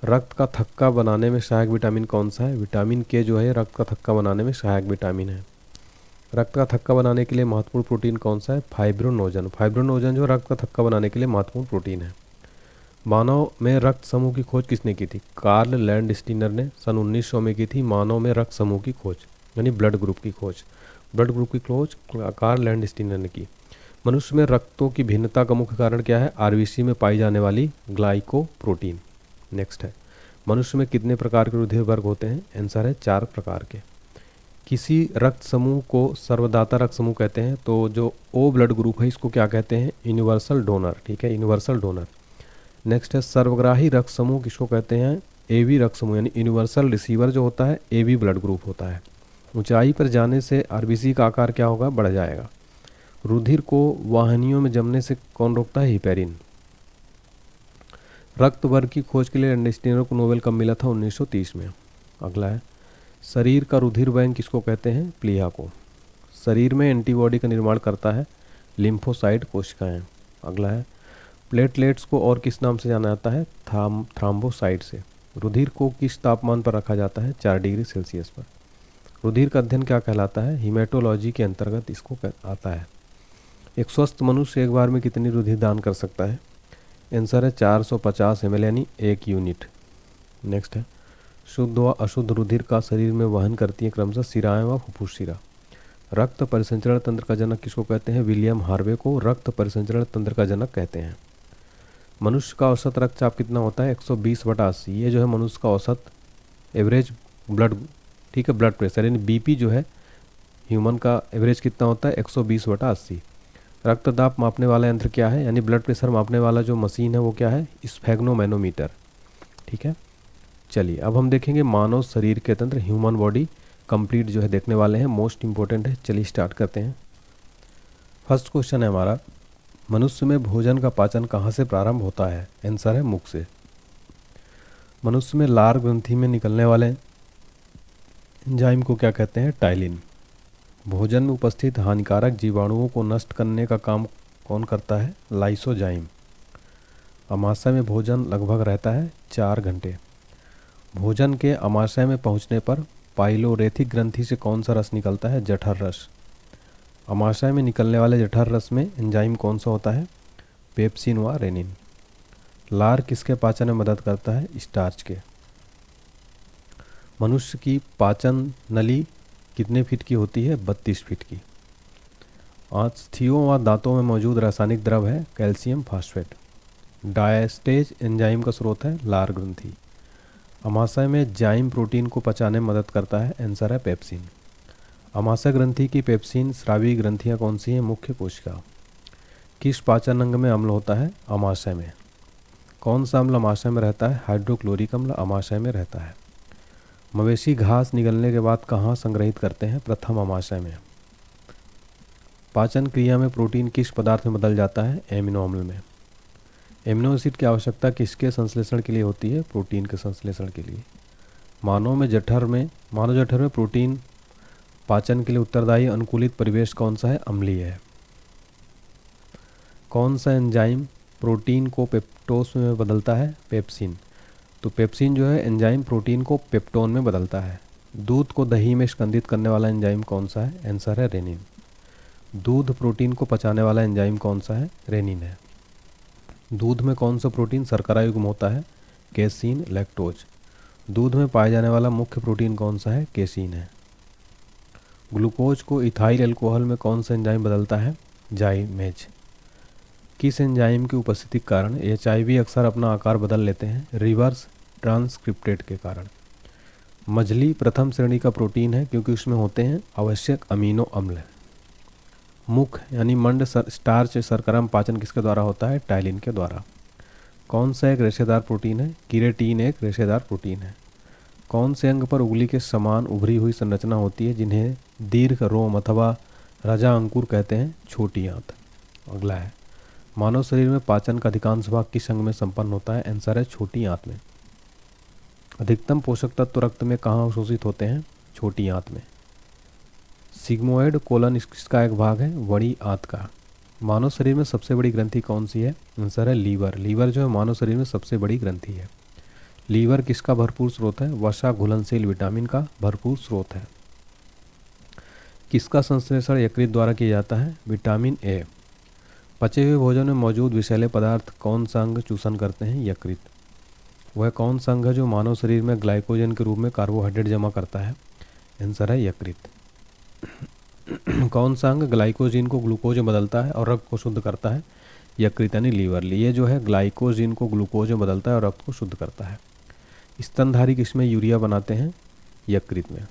रक्त का थक्का बनाने में सहायक विटामिन कौन सा है? विटामिन के जो है रक्त का थक्का बनाने में सहायक विटामिन है। रक्त का थक्का बनाने के लिए महत्वपूर्ण प्रोटीन कौन सा है? फाइब्रोनोजन। फाइब्रोनोजन जो रक्त का थक्का बनाने के लिए महत्वपूर्ण प्रोटीन है। मानव में रक्त समूह की खोज किसने की थी? कार्ल लैंडस्टीनर ने सन 1900 में की थी मानव में रक्त समूह की खोज यानी ब्लड ग्रुप की खोज। ब्लड ग्रुप की खोज कार्ल लैंडस्टीनर ने की। मनुष्य में रक्तों की भिन्नता का मुख्य कारण क्या है? आरबीसी में पाई जाने वाली ग्लाइकोप्रोटीन। नेक्स्ट है, मनुष्य में कितने प्रकार के रुधिर वर्ग होते हैं? आंसर है 4 प्रकार के। किसी रक्त समूह को सर्वदाता रक्त समूह कहते हैं, तो जो ओ ब्लड ग्रुप है इसको क्या कहते हैं? Universal donor. ठीक है, यूनिवर्सल डोनर। नेक्स्ट है, सर्वग्राही रक्त समूह किसको कहते हैं? एवी रक्त समूह यानी यूनिवर्सल रिसीवर जो होता है एवी ब्लड ग्रुप होता है। ऊंचाई पर जाने से आरबीसी का आकार क्या होगा? बढ़ जाएगा। रुधिर को वाहिनियों में जमने से कौन रोकता है? हिपेरिन। रक्त वर्ग की खोज के लिए लैंडस्टीनर को नोबेल कब मिला था? 1930 में। अगला है, शरीर का रुधिर बैंक किसको कहते हैं? प्लीहा को। शरीर में एंटीबॉडी का निर्माण करता है लिम्फोसाइट कोशिकाएं। अगला है, प्लेटलेट्स को और किस नाम से जाना जाता है? थ्राम्बोसाइट से। रुधिर को किस तापमान पर रखा जाता है? 4 डिग्री सेल्सियस पर। रुधिर का अध्ययन क्या कहलाता है? हीमेटोलॉजी के अंतर्गत इसको आता है। एक स्वस्थ मनुष्य एक बार में कितनी रुधिर दान कर सकता है? आंसर है 450 ml यानी 1 यूनिट। नेक्स्ट है, शुद्ध व अशुद्ध रुधिर का शरीर में वहन करती है क्रमशः शिराएं व फुफ्फुस शिरा। रक्त परिसंचरण तंत्र का जनक किसको कहते हैं? विलियम हार्वे को रक्त परिसंचरण तंत्र का जनक कहते हैं। मनुष्य का औसत रक्तचाप कितना होता है? 120/80। ये जो है मनुष्य का औसत एवरेज ब्लड, ठीक है, ब्लड प्रेशर यानी बीपी जो है ह्यूमन का एवरेज कितना होता है? 120/80। रक्तदाब मापने वाला यंत्र क्या है? यानी ब्लड प्रेशर मापने वाला जो मशीन है वो क्या है? स्फेग्नोमैनोमीटर। ठीक है, चलिए अब हम देखेंगे मानव शरीर के तंत्र, ह्यूमन बॉडी कंप्लीट जो है देखने वाले हैं, मोस्ट इंपॉर्टेंट है। चलिए स्टार्ट करते हैं। फर्स्ट क्वेश्चन है हमारा, मनुष्य में भोजन का पाचन कहाँ से प्रारंभ होता है? आंसर है मुख से। मनुष्य में लार ग्रंथि में निकलने वाले एंजाइम को क्या कहते हैं? टाइलिन। भोजन में उपस्थित हानिकारक जीवाणुओं को नष्ट करने का काम कौन करता है? लाइसोजाइम। अमाशय में भोजन लगभग रहता है 4 घंटे। भोजन के अमाशय में पहुंचने पर पाइलोरेथिक ग्रंथि से कौन सा रस निकलता है? जठर रस। अमाशय में निकलने वाले जठर रस में एंजाइम कौन सा होता है? पेप्सिन व रेनिन। लार किसके पाचन में मदद करता है? स्टार्च के। मनुष्य की पाचन नली कितने फीट की होती है? 32 फीट की। अस्थियों व दांतों में मौजूद रासायनिक द्रव है कैल्शियम फास्फेट। डायस्टेज एंजाइम का स्रोत है लार ग्रंथि। अमाशय में जाइम प्रोटीन को पचाने में मदद करता है। आंसर है पेप्सिन। अमाशय ग्रंथि की पेप्सिन स्रावी ग्रंथियां कौन सी हैं? मुख्य कोशिका। किस पाचन अंग में अम्ल होता है? अमाशय में। कौन सा अम्ल अमाशय में रहता है? हाइड्रोक्लोरिक अम्ल अमाशय में रहता है। मवेशी घास निगलने के बाद कहाँ संग्रहित करते हैं? प्रथम अमाशय में। पाचन क्रिया में प्रोटीन किस पदार्थ में बदल जाता है? एमिनो अम्ल में। एमिनो एसिड की आवश्यकता किसके संश्लेषण के लिए होती है? प्रोटीन के संश्लेषण के लिए। मानव जठर में प्रोटीन पाचन के लिए उत्तरदायी अनुकूलित परिवेश कौन सा है? अम्लीय है। कौन सा एंजाइम प्रोटीन को पेप्टोस में बदलता है? पेप्सिन। तो पेप्सिन जो है एंजाइम प्रोटीन को पेप्टोन में बदलता है। दूध को दही में स्कंदित करने वाला एंजाइम कौन सा है? आंसर है रेनिन। दूध प्रोटीन को पचाने वाला एंजाइम कौन सा है? रेनिन है। दूध में कौन सा प्रोटीन शर्करा युग्म होता है? Casein, lactose. दूध में पाए जाने वाला मुख्य प्रोटीन कौन सा है? केसीन है। ग्लूकोज को इथाइल अल्कोहल में कौन सा एंजाइम बदलता है? जाइमेज। किस एंजाइम की उपस्थिति के कारण एचआईवी अक्सर अपना आकार बदल लेते हैं? रिवर्स ट्रांसक्रिप्टेट के कारण। मछली प्रथम श्रेणी का प्रोटीन है क्योंकि उसमें होते हैं आवश्यक अमीनो अम्ल। मुख यानी मंड स्टार्च शर्करा में पाचन किसके द्वारा होता है? टाइलिन के द्वारा। कौन सा एक रेशेदार प्रोटीन है? कीरेटीन एक रेशेदार प्रोटीन है। कौन से अंग पर उंगली के समान उभरी हुई संरचना होती है जिन्हें दीर्घ रोम अथवा रजा अंकुर कहते हैं? छोटी आंत। अगला है, मानव शरीर में पाचन का अधिकांश भाग किस अंग में संपन्न होता है? आंसर है छोटी आंत में। अधिकतम पोषक तत्व रक्त में कहाँ अवशोषित होते हैं? छोटी आंत में। सिग्मोइड कोलन इसका एक भाग है? बड़ी आंत का। मानव शरीर में सबसे बड़ी ग्रंथि कौन सी है? आंसर है लीवर। लीवर जो है मानव शरीर में सबसे बड़ी ग्रंथि है। लीवर किसका भरपूर स्रोत है? वसा घुलनशील विटामिन का भरपूर स्रोत है। किसका संश्लेषण यकृत द्वारा किया जाता है? Vitamin A. पचे हुए भोजन में मौजूद विषैले पदार्थ कौन सा अंग चूषण करते हैं? यकृत। वह कौन सा अंग है जो मानव शरीर में ग्लाइकोजन के रूप में कार्बोहाइड्रेट जमा करता है? आंसर है यकृत। कौन सा अंग ग्लाइकोजिन को ग्लूकोज में बदलता है और रक्त को शुद्ध करता है? यकृत यानी लीवर। ये जो है ग्लाइकोजिन को ग्लूकोज में बदलता है और रक्त को शुद्ध करता है। स्तनधारी किसमें यूरिया बनाते हैं? यकृत में।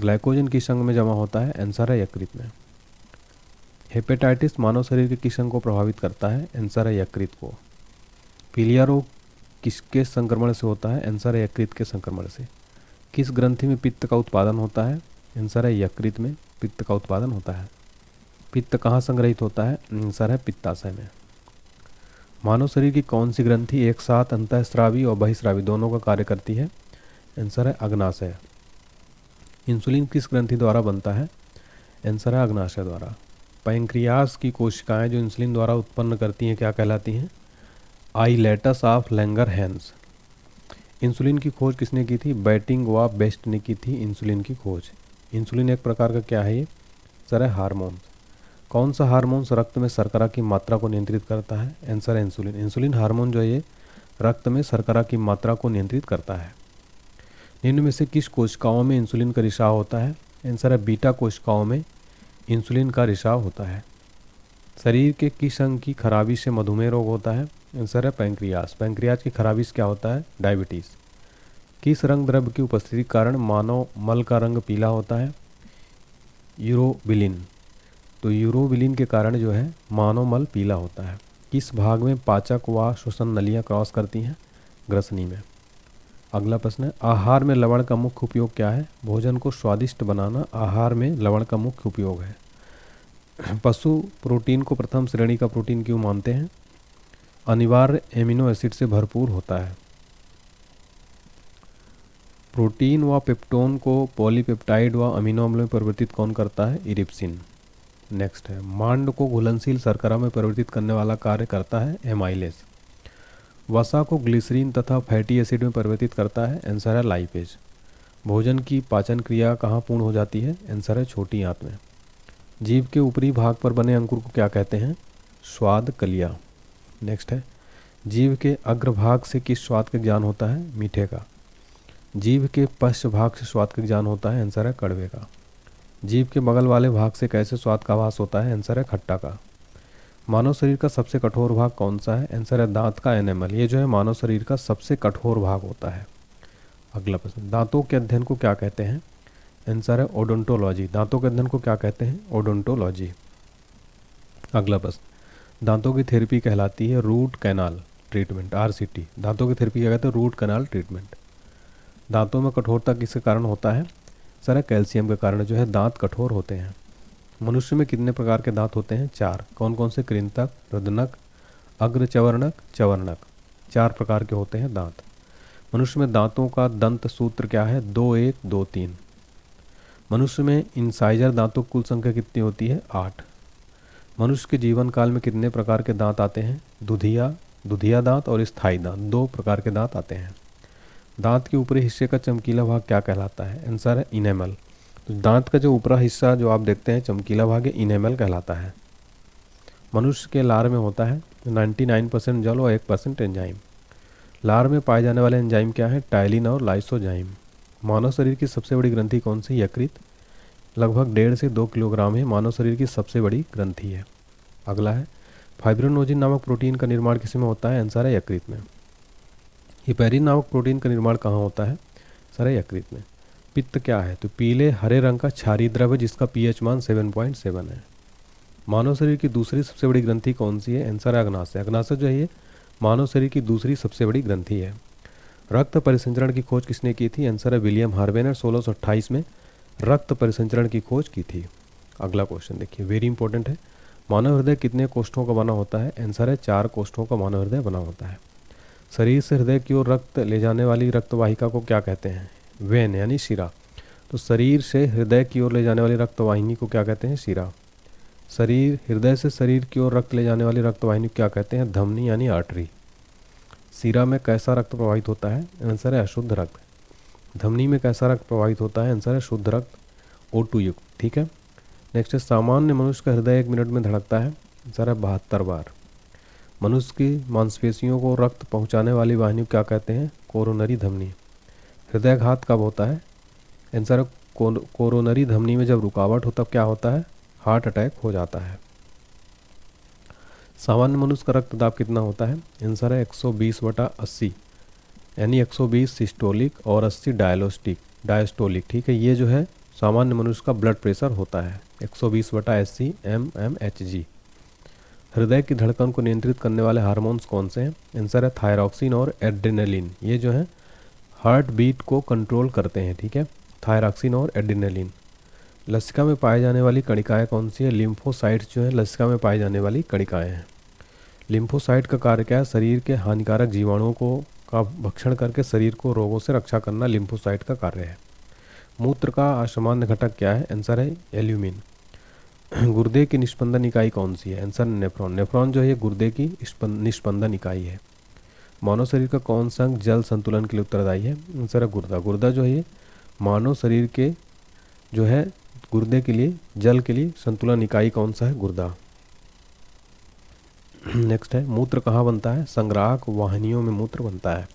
ग्लाइकोजन किस अंग में जमा होता है? आंसर है यकृत में। हेपेटाइटिस मानव शरीर के किस अंग को प्रभावित करता है? आंसर है यकृत को। पीलिया रोग किसके संक्रमण से होता है? आंसर है यकृत के संक्रमण से। किस ग्रंथि में पित्त का उत्पादन होता है? आंसर है यकृत में पित्त का उत्पादन होता है। पित्त कहाँ संग्रहित होता है? आंसर है पित्ताशय में। मानव शरीर की कौन सी ग्रंथि एक साथ अंतःस्रावी और बहिस्रावी दोनों का कार्य करती है? आंसर है अग्नाशय। इंसुलिन किस ग्रंथि द्वारा बनता है? आंसर है अग्नाशय द्वारा। पैंक्रियास की कोशिकाएं जो इंसुलिन द्वारा उत्पन्न करती हैं क्या कहलाती हैं? आइलेटस ऑफ लैंगरहैंस। इंसुलिन की खोज किसने की थी? बैटिंग व बेस्ट ने की थी इंसुलिन की खोज। इंसुलिन एक प्रकार का क्या है? ये सर है हार्मोन। कौन सा हार्मोन रक्त में शर्करा की मात्रा को नियंत्रित करता है? आंसर है इंसुलिन। इंसुलिन हार्मोन जो है ये रक्त में शर्करा की मात्रा को नियंत्रित करता है। निम्न में से किस कोशिकाओं में इंसुलिन का रिसाव होता है? आंसर है बीटा कोशिकाओं में इंसुलिन का रिसाव होता है। शरीर के किस अंग की खराबी से मधुमेह रोग होता है? आंसर है पैंक्रियास। पैंक्रियास की खराबी से क्या होता है? डायबिटीज़। किस रंग द्रव्य की उपस्थिति के कारण मानव मल का रंग पीला होता है? यूरोबिलिन। तो यूरोबिलिन के कारण जो है मानव मल पीला होता है। किस भाग में पाचक व श्वसन नलियाँ क्रॉस करती हैं? ग्रसनी में। अगला प्रश्न है, आहार में लवण का मुख्य उपयोग क्या है? भोजन को स्वादिष्ट बनाना आहार में लवण का मुख्य उपयोग है। पशु प्रोटीन को प्रथम श्रेणी का प्रोटीन क्यों मानते हैं? अनिवार्य एमिनो एसिड से भरपूर होता है। प्रोटीन व पेप्टोन को पॉलीपेप्टाइड व अमीनो अम्ल में परिवर्तित कौन करता है? इरिप्सिन। नेक्स्ट है, मांड को घुलनशील शर्करा में परिवर्तित करने वाला कार्य करता है एमाइलेज। वसा को ग्लिसरीन तथा फैटी एसिड में परिवर्तित करता है? आंसर है लाइपेज। भोजन की पाचन क्रिया कहाँ पूर्ण हो जाती है? आंसर है छोटी आंत में। जीभ के ऊपरी भाग पर बने अंकुर को क्या कहते हैं? स्वाद कलिया। नेक्स्ट है, जीभ के अग्रभाग से किस स्वाद का ज्ञान होता है? मीठे का। जीभ के पश्च भाग से स्वाद का ज्ञान होता है? आंसर है कड़वे का। जीभ के बगल वाले भाग से कैसे स्वाद का आभास होता है? आंसर है खट्टा का। मानव शरीर का सबसे कठोर भाग कौन सा है? आंसर है दांत का एनेमल। ये जो है मानव शरीर का सबसे कठोर भाग होता है। अगला प्रश्न, दांतों के अध्ययन को क्या कहते हैं? आंसर है ओडोंटोलॉजी। दांतों के अध्ययन को क्या कहते हैं? ओडोंटोलॉजी। अगला प्रश्न, दांतों की थेरेपी कहलाती है रूट कैनाल ट्रीटमेंट, RCT। दांतों की थेरेपी क्या कहते हैं? Root canal treatment. दांतों में कठोरता किसके कारण होता है? सर कैल्शियम के कारण जो है दांत कठोर होते हैं। मनुष्य में कितने प्रकार के दांत होते हैं? 4। कौन कौन से? कृंतक, रुदनक, अग्रचवर्णक, चवर्णक। 4 प्रकार के होते हैं दांत। मनुष्य में दांतों का दंत सूत्र क्या है? 2 1 2 3। मनुष्य में इंसाइजर दांतों की कुल संख्या कितनी होती है? 8। मनुष्य के जीवन काल में कितने प्रकार के दांत आते हैं? दुधिया दांत और स्थायी दांत, 2 प्रकार के दांत आते हैं। दांत के ऊपरी हिस्से का चमकीला भाग क्या कहलाता है? आंसर है इनेमल। तो दांत का जो ऊपरा हिस्सा जो आप देखते हैं चमकीला भाग है, इनेमल कहलाता है। मनुष्य के लार में होता है 99% जल और 1% एंजाइम। लार में पाए जाने वाले एंजाइम क्या है? टाइलिन और लाइसोजाइम। मानव शरीर की सबसे बड़ी ग्रंथि कौन सी? यकृत। लगभग 1.5 से 2 किलोग्राम है, मानव शरीर की सबसे बड़ी ग्रंथि है। अगला है फाइब्रोनोजिन नामक प्रोटीन का निर्माण किस में होता है? आंसर है यकृत में। हिपैरिन नामक प्रोटीन का निर्माण कहाँ होता है? सर है यकृत में। पित्त क्या है? तो पीले हरे रंग का क्षारीय द्रव्य जिसका पीएच मान 7.7 है। मानव शरीर की दूसरी सबसे बड़ी ग्रंथि कौन सी है? आंसर है अग्नाशय। अग्नाशय जो है ये मानव शरीर की दूसरी सबसे बड़ी ग्रंथि है। रक्त परिसंचरण की खोज किसने की थी? आंसर है विलियम हार्वे ने 1628 में रक्त परिसंचरण की खोज की थी। अगला क्वेश्चन देखिए, वेरी इंपॉर्टेंट है। मानव हृदय कितने कोष्ठों का बना होता है? आंसर है 4 कोष्ठों का मानव हृदय बना होता है। शरीर से हृदय की ओर रक्त ले जाने वाली रक्तवाहिका को क्या कहते हैं? वेन यानी शिरा। तो शरीर से हृदय की ओर ले जाने वाली रक्तवाहिनी को क्या कहते हैं? शिरा। हृदय से शरीर की ओर रक्त ले जाने वाली रक्तवाहिनी को क्या कहते हैं? धमनी यानी आर्टरी। शिरा में कैसा रक्त प्रवाहित होता है? आंसर है अशुद्ध रक्त। धमनी में कैसा रक्त प्रवाहित होता है? आंसर है शुद्ध रक्त, O2 युक्त। ठीक है। नेक्स्ट है सामान्य मनुष्य का हृदय 1 मिनट में धड़कता है? आंसर है 72 बार। मनुष्य की मांसपेशियों को रक्त पहुंचाने वाली वाहिनी को क्या कहते हैं? कोरोनरी धमनी। हृदयघात कब होता है? आंसर है कोरोनरी धमनी में जब रुकावट हो तब क्या होता है? हार्ट अटैक हो जाता है। सामान्य मनुष्य का रक्तदाब कितना होता है? आंसर है 120/80 यानी 120 सिस्टोलिक और 80 डायस्टोलिक। ठीक है, ये जो है सामान्य मनुष्य का ब्लड प्रेशर होता है 120/80 mmHg। हृदय की धड़कन को नियंत्रित करने वाले हार्मोन्स कौन से हैं? आंसर है थायरॉक्सिन और एड्रेनलिन। ये जो है हार्ट बीट को कंट्रोल करते हैं। ठीक है, थायरॉक्सिन और एड्रेनलिन। लसिका में पाए जाने वाली कणिकाएं कौन सी है? लिम्फोसाइट्स जो है लसिका में पाई जाने वाली कणिकाएं हैं। लिम्फोसाइट का कार्य क्या है? शरीर के हानिकारक जीवाणुओं को का भक्षण करके शरीर को रोगों से रक्षा करना लिम्फोसाइट का कार्य है। मूत्र का असामान्य घटक क्या है? आंसर है एल्यूमिन। गुर्दे की निस्पंदन इकाई कौन सी है? Answer nephron. नेफ्रॉन जो है गुर्दे की निस्पंदन इकाई है। मानव शरीर का कौन सा अंग जल संतुलन के लिए उत्तरदायी है? आंसर है गुर्दा। गुर्दा जो है ये मानव शरीर के जो है गुर्दे के लिए जल के लिए संतुलन इकाई कौन सा है? गुर्दा। नेक्स्ट है मूत्र कहाँ बनता है? संग्राहक वाहिनियों में मूत्र बनता है।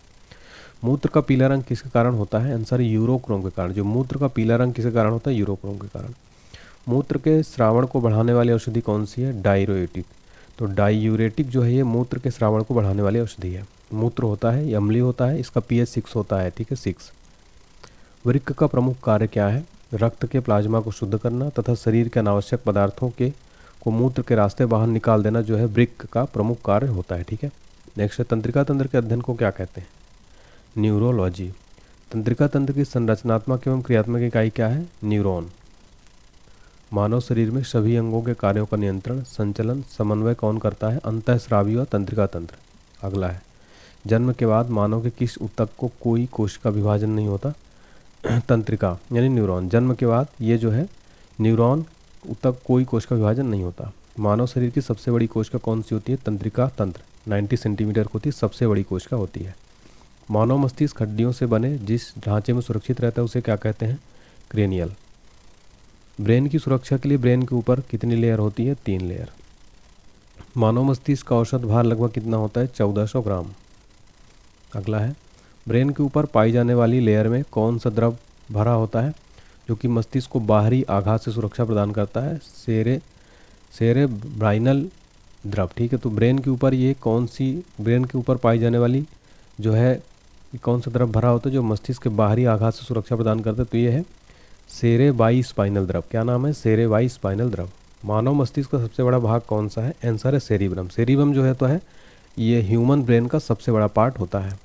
मूत्र का पीला रंग किसके कारण होता है? आंसर है यूरोक्रोम के कारण। जो मूत्र का पीला रंग किसके कारण होता है? यूरोक्रोम के कारण। मूत्र के स्रावण को बढ़ाने वाली औषधि कौन सी है? डाययूरेटिक। तो डाययूरेटिक जो है ये मूत्र के स्रावण को बढ़ाने वाली औषधि है। मूत्र होता है, अम्लीय होता है, इसका pH 6 होता है। ठीक है, 6। वृक्क का प्रमुख कार्य क्या है? रक्त के प्लाज्मा को शुद्ध करना तथा शरीर के अनावश्यक पदार्थों को मूत्र के रास्ते बाहर निकाल देना जो है वृक्क का प्रमुख कार्य होता है। ठीक है। नेक्स्ट है तंत्रिका तंत्र के अध्ययन को क्या कहते हैं? न्यूरोलॉजी। तंत्रिका तंत्र की संरचनात्मक एवं क्रियात्मक इकाई क्या है? न्यूरॉन। मानव शरीर में सभी अंगों के कार्यों का नियंत्रण, संचलन, समन्वय कौन करता है? अंतःस्रावी और तंत्रिका तंत्र। अगला है जन्म के बाद मानव के किस ऊतक को कोई कोशिका विभाजन नहीं होता? तंत्रिका यानी न्यूरॉन। जन्म के बाद ये जो है न्यूरॉन ऊतक कोई कोशिका विभाजन नहीं होता। मानव शरीर की सबसे बड़ी कोशिका कौन सी होती है? तंत्रिका तंत्र। 90 सेंटीमीटर होती है, सबसे बड़ी कोशिका होती है। मानव मस्तिष्क हड्डियों से बने जिस ढांचे में सुरक्षित रहता है उसे क्या कहते हैं? क्रेनियल। ब्रेन की सुरक्षा के लिए ब्रेन के ऊपर कितनी लेयर होती है? 3 लेयर। मानव मस्तिष्क का औसत भार लगभग कितना होता है? 1400 ग्राम। अगला है ब्रेन के ऊपर पाई जाने वाली लेयर में कौन सा द्रव भरा होता है जो कि मस्तिष्क को बाहरी आघात से सुरक्षा प्रदान करता है? सेरेब्राइनल द्रव। ठीक है, तो ब्रेन के ऊपर ये कौन सी ब्रेन के ऊपर पाई जाने वाली जो है कौन सा द्रव भरा होता है जो मस्तिष्क के बाहरी आघात से सुरक्षा प्रदान करता है? तो ये है सेरेबाई स्पाइनल द्रव। क्या नाम है? सेरेबाई स्पाइनल द्रव। मानव मस्तिष्क का सबसे बड़ा भाग कौन सा है? आंसर है सेरिब्रम। सेरिब्रम जो है तो है ये ह्यूमन ब्रेन का सबसे बड़ा पार्ट होता है।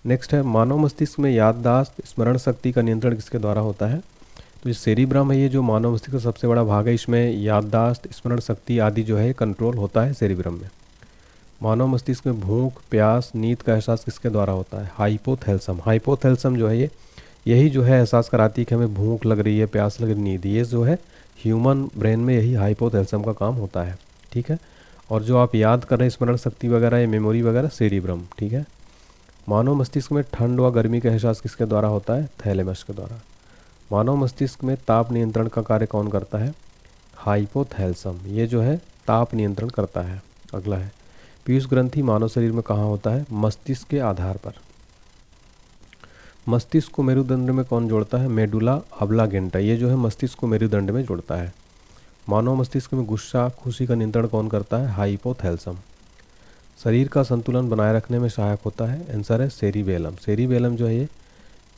नेक्स्ट है मानव मस्तिष्क में याददाश्त स्मरण शक्ति का नियंत्रण किसके द्वारा होता है? तो ये सेरिब्रम है, ये जो मानव मस्तिष्क का सबसे बड़ा भाग है, इसमें याददाश्त स्मरण शक्ति आदि जो है कंट्रोल होता है सेरिब्रम में। मानव मस्तिष्क में भूख प्यास नींद का एहसास किसके द्वारा होता है? हाइपोथैलेमस। हाइपोथैलेमस जो है यही जो है एहसास कराती है कि हमें भूख लग रही है, प्यास लग रही, नींद, ये जो है ह्यूमन ब्रेन में यही हाइपोथैलेमस का काम होता है। ठीक है, और जो आप याद कर रहे हैं स्मरण शक्ति वगैरह या मेमोरी वगैरह, सेरिब्रम। ठीक है, मानव मस्तिष्क में ठंड व गर्मी का एहसास किसके द्वारा होता है? थैलेमस के द्वारा। मानव मस्तिष्क में ताप नियंत्रण का कार्य कौन करता है? हाइपोथैलेमस, ये जो है ताप नियंत्रण करता है। अगला है पीयूष ग्रंथि मानव शरीर में कहाँ होता है? मस्तिष्क के आधार पर। मस्तिष्क को मेरुदंड में कौन जोड़ता है? मेडुला ऑब्लांगेटा, ये जो है मस्तिष्क को मेरुदंड में जोड़ता है। मानव मस्तिष्क में गुस्सा खुशी का नियंत्रण कौन करता है? हाइपोथैलेमस। शरीर का संतुलन बनाए रखने में सहायक होता है? आंसर है सेरिबेलम। सेरिबेलम जो है ये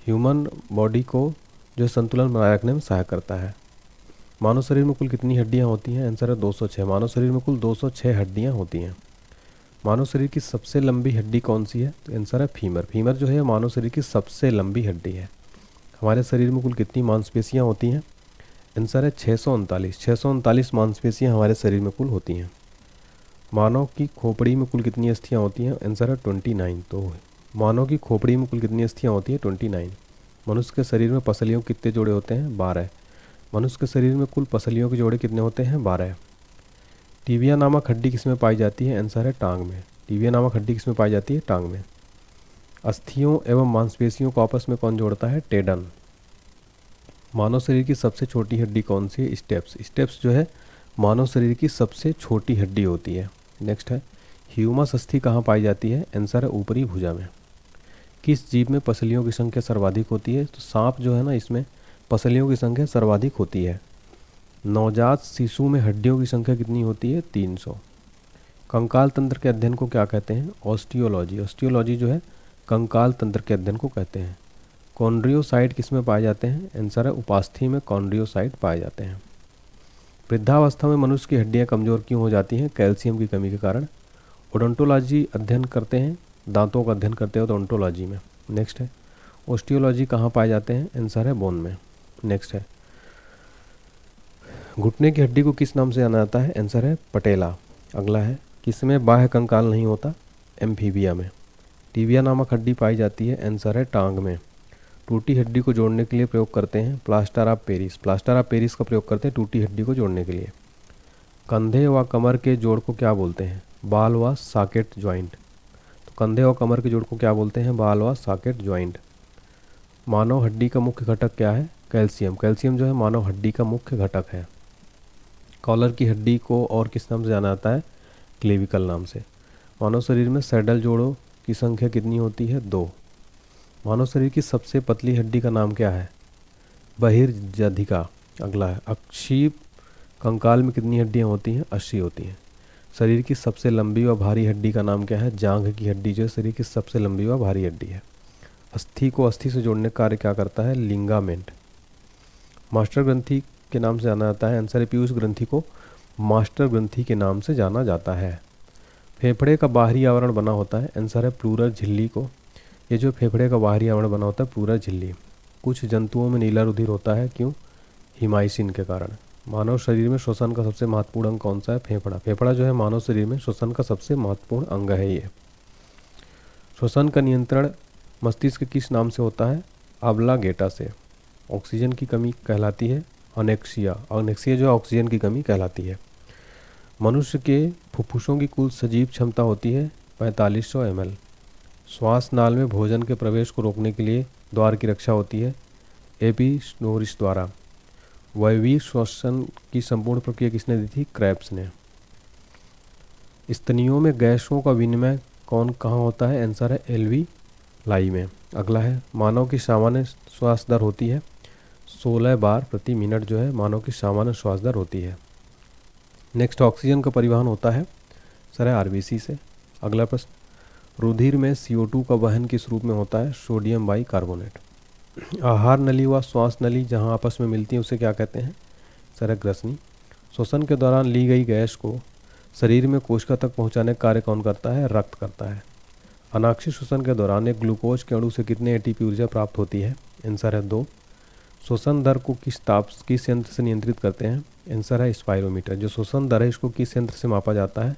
ह्यूमन बॉडी को जो संतुलन बनाए रखने में सहायक करता है। मानव शरीर में कुल कितनी हड्डियां होती हैं? आंसर है 206। मानव शरीर में कुल 206 हड्डियां होती हैं। मानव शरीर की सबसे लंबी हड्डी कौन सी है? तो आंसर है फीमर। फीमर जो है मानव शरीर की सबसे लंबी हड्डी है। हमारे शरीर में कुल कितनी मांसपेशियां होती हैं? आंसर है 639। 639 मांसपेशियां हमारे शरीर में कुल होती हैं। मानव की खोपड़ी में कुल कितनी अस्थियां होती हैं? आंसर है 29। तो मानव की खोपड़ी में कुल कितनी अस्थियां होती हैं? 29। मनुष्य के शरीर में पसलियों के कितने जोड़े होते हैं? 12। मनुष्य के शरीर में कुल पसलियों के जोड़े कितने होते हैं? 12। टीबिया नामक हड्डी किसमें पाई जाती है? आंसर है टांग में। टीबिया नामक हड्डी किसमें पाई जाती है? टांग में। अस्थियों एवं मांसपेशियों को आपस में कौन जोड़ता है? टेंडन। मानव शरीर की सबसे छोटी हड्डी कौन सी है? स्टेप्स। स्टेप्स जो है मानव शरीर की सबसे छोटी हड्डी होती है। नेक्स्ट है ह्यूमस अस्थि कहाँ पाई जाती है? आंसर है ऊपरी भुजा में। किस जीव में पसलियों की संख्या सर्वाधिक होती है? तो सांप जो है ना, इसमें पसलियों की संख्या सर्वाधिक होती है। नवजात शिशु में हड्डियों की संख्या कितनी होती है? 300। कंकाल तंत्र के अध्ययन को क्या कहते हैं? ऑस्टियोलॉजी। ऑस्टियोलॉजी जो है कंकाल तंत्र के अध्ययन को कहते हैं। कॉन्ड्रियोसाइट किस में पाए जाते हैं? आंसर है उपास्थि में कॉन्ड्रियोसाइट पाए जाते हैं। वृद्धावस्था में मनुष्य की हड्डियां कमजोर क्यों हो जाती हैं? कैल्शियम की कमी के कारण। ओडोंटोलॉजी अध्ययन करते हैं, दांतों का अध्ययन करते हो तो ओडोंटोलॉजी में। नेक्स्ट है ऑस्टियोलॉजी कहाँ पाए जाते हैं? आंसर है बोन में। नेक्स्ट है घुटने की हड्डी को किस नाम से जाना जाता है? आंसर है पटेला। अगला है किसमें बाह्य कंकाल नहीं होता? एम्फीबिया में। टीबिया नामक हड्डी पाई जाती है? आंसर है टांग में। टूटी हड्डी को जोड़ने के लिए प्रयोग करते हैं plaster of Paris. Plaster of Paris का प्रयोग करते हैं टूटी हड्डी को जोड़ने के लिए। कंधे व कमर के जोड़ को क्या बोलते हैं? बाल व सॉकेट ज्वाइंट। तो कंधे और कमर के जोड़ को क्या बोलते हैं? बाल व सॉकेट ज्वाइंट। मानव हड्डी का मुख्य घटक क्या है? कैल्शियम। कैल्शियम जो है मानव हड्डी का मुख्य घटक है। कॉलर की हड्डी को और किस नाम से जाना जाता है? क्लेविकल नाम से। मानव शरीर में सैडल जोड़ों की संख्या कितनी होती है? 2। मानव शरीर की सबसे पतली हड्डी का नाम क्या है? बहिर्जधिका। अगला है अक्षीय कंकाल में कितनी हड्डियां होती हैं? 80 होती हैं। शरीर की सबसे लंबी व भारी हड्डी का नाम क्या है? जांघ की हड्डी जो शरीर की सबसे लंबी व भारी हड्डी है। अस्थि को अस्थि से जोड़ने का कार्य क्या करता है? लिंगामेंट। मास्टर ग्रंथि के नाम से जाना जाता है? आंसर है पीयूष ग्रंथि को मास्टर ग्रंथि के नाम से जाना जाता है। फेफड़े का बाहरी आवरण बना होता है? आंसर है प्लूरल झिल्ली को। ये जो फेफड़े का बाहरी आवरण बना होता है प्लूरल झिल्ली। कुछ जंतुओं में नीला रुधिर होता है, क्यों? हिमाइसिन के कारण। मानव शरीर में श्वसन का सबसे महत्वपूर्ण अंग कौन सा है? फेफड़ा। फेफड़ा जो है मानव शरीर में श्वसन का सबसे महत्वपूर्ण अंग है। ये श्वसन का नियंत्रण मस्तिष्क किस नाम से होता है? ऑब्लांगेटा से। ऑक्सीजन की कमी कहलाती है अनेक्सिया। अनेक्सिया जो है ऑक्सीजन की कमी कहलाती है। मनुष्य के फुफ्फुसों की कुल सजीव क्षमता होती है 4500 ml। श्वास नाल में भोजन के प्रवेश को रोकने के लिए द्वार की रक्षा होती है एपिस्नोरिस द्वारा। वायवीय श्वसन की संपूर्ण प्रक्रिया किसने दी थी? क्रेब्स ने। स्तनियों में गैसों का विनिमय कहाँ होता है? आंसर है एल्विलाई में। अगला है मानव की सामान्य श्वास दर होती है 16 बार प्रति मिनट जो है मानव की सामान्य श्वास दर होती है। नेक्स्ट ऑक्सीजन का परिवहन होता है सर है आरबीसी से। अगला प्रश्न रुधिर में CO2 का वहन किस रूप में होता है? Sodium bicarbonate. आहार नली व श्वास नली जहां आपस में मिलती है उसे क्या कहते हैं? सर है ग्रसनी। श्वसन के दौरान ली गई गैस को शरीर में कोशिका तक पहुंचाने का कार्य कौन करता है? रक्त करता है। अनाक्षी श्वसन के दौरान एक ग्लूकोज के अणु से कितने एटीपी ऊर्जा प्राप्त होती है? आंसर है 2। श्वसन दर को किस यंत्र से नियंत्रित करते हैं? आंसर है स्पायरोमीटर। जो श्वसन दर है इसको किस यंत्र से मापा जाता है?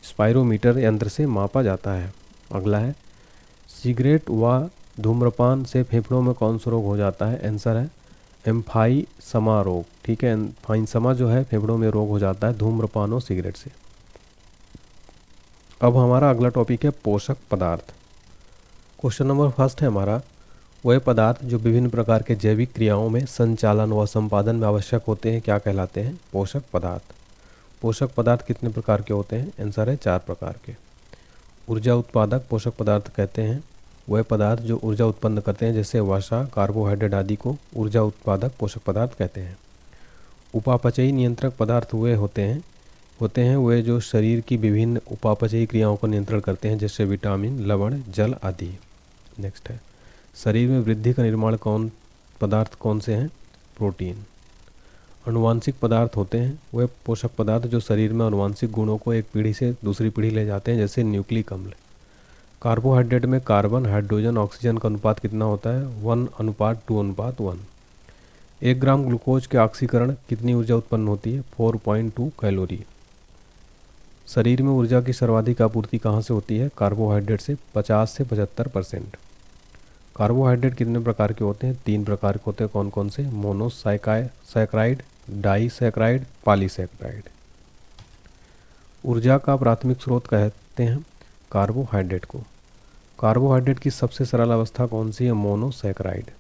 स्पायरोमीटर यंत्र से मापा जाता है। अगला है, सिगरेट व धूम्रपान से फेफड़ों में कौन सा रोग हो जाता है? आंसर है एम्फाइसमा रोग। ठीक है, एम्फाइसमा जो है फेफड़ों में रोग हो जाता है धूम्रपान और सिगरेट से। अब हमारा अगला टॉपिक है पोषक पदार्थ। क्वेश्चन नंबर फर्स्ट है हमारा, वह पदार्थ जो विभिन्न प्रकार के जैविक क्रियाओं में संचालन व संपादन में आवश्यक होते हैं क्या कहलाते हैं? पोषक पदार्थ। पोषक पदार्थ कितने प्रकार के होते हैं? आंसर है 4 प्रकार के। ऊर्जा उत्पादक पोषक पदार्थ कहते हैं वह पदार्थ जो ऊर्जा उत्पन्न करते हैं, जैसे वसा, कार्बोहाइड्रेट आदि को ऊर्जा उत्पादक पोषक पदार्थ कहते हैं। उपापचयी नियंत्रक पदार्थ वे होते हैं वे जो शरीर की विभिन्न उपापचयी क्रियाओं को नियंत्रण करते हैं, जैसे विटामिन, लवण, जल आदि। नेक्स्ट है, शरीर में वृद्धि का निर्माण पदार्थ कौन से हैं? प्रोटीन। अनुवांशिक पदार्थ होते हैं वे पोषक पदार्थ जो शरीर में अनुवांशिक गुणों को एक पीढ़ी से दूसरी पीढ़ी ले जाते हैं, जैसे न्यूक्लिक अम्ल। कार्बोहाइड्रेट में कार्बन, हाइड्रोजन, ऑक्सीजन का अनुपात कितना होता है? 1:2:1। 1 ग्राम ग्लूकोज के ऑक्सीकरण कितनी ऊर्जा उत्पन्न होती है? 4.2 कैलोरी। शरीर में ऊर्जा की सर्वाधिक आपूर्ति कहाँ से होती है? कार्बोहाइड्रेट से 50 से 75%। कार्बोहाइड्रेट कितने प्रकार के होते हैं? 3 प्रकार के होते हैं। कौन कौन से? Monosaccharide, disaccharide, polysaccharide. ऊर्जा का प्राथमिक स्रोत कहते हैं कार्बोहाइड्रेट को। कार्बोहाइड्रेट की सबसे सरल अवस्था कौन सी है? मोनोसैकराइड।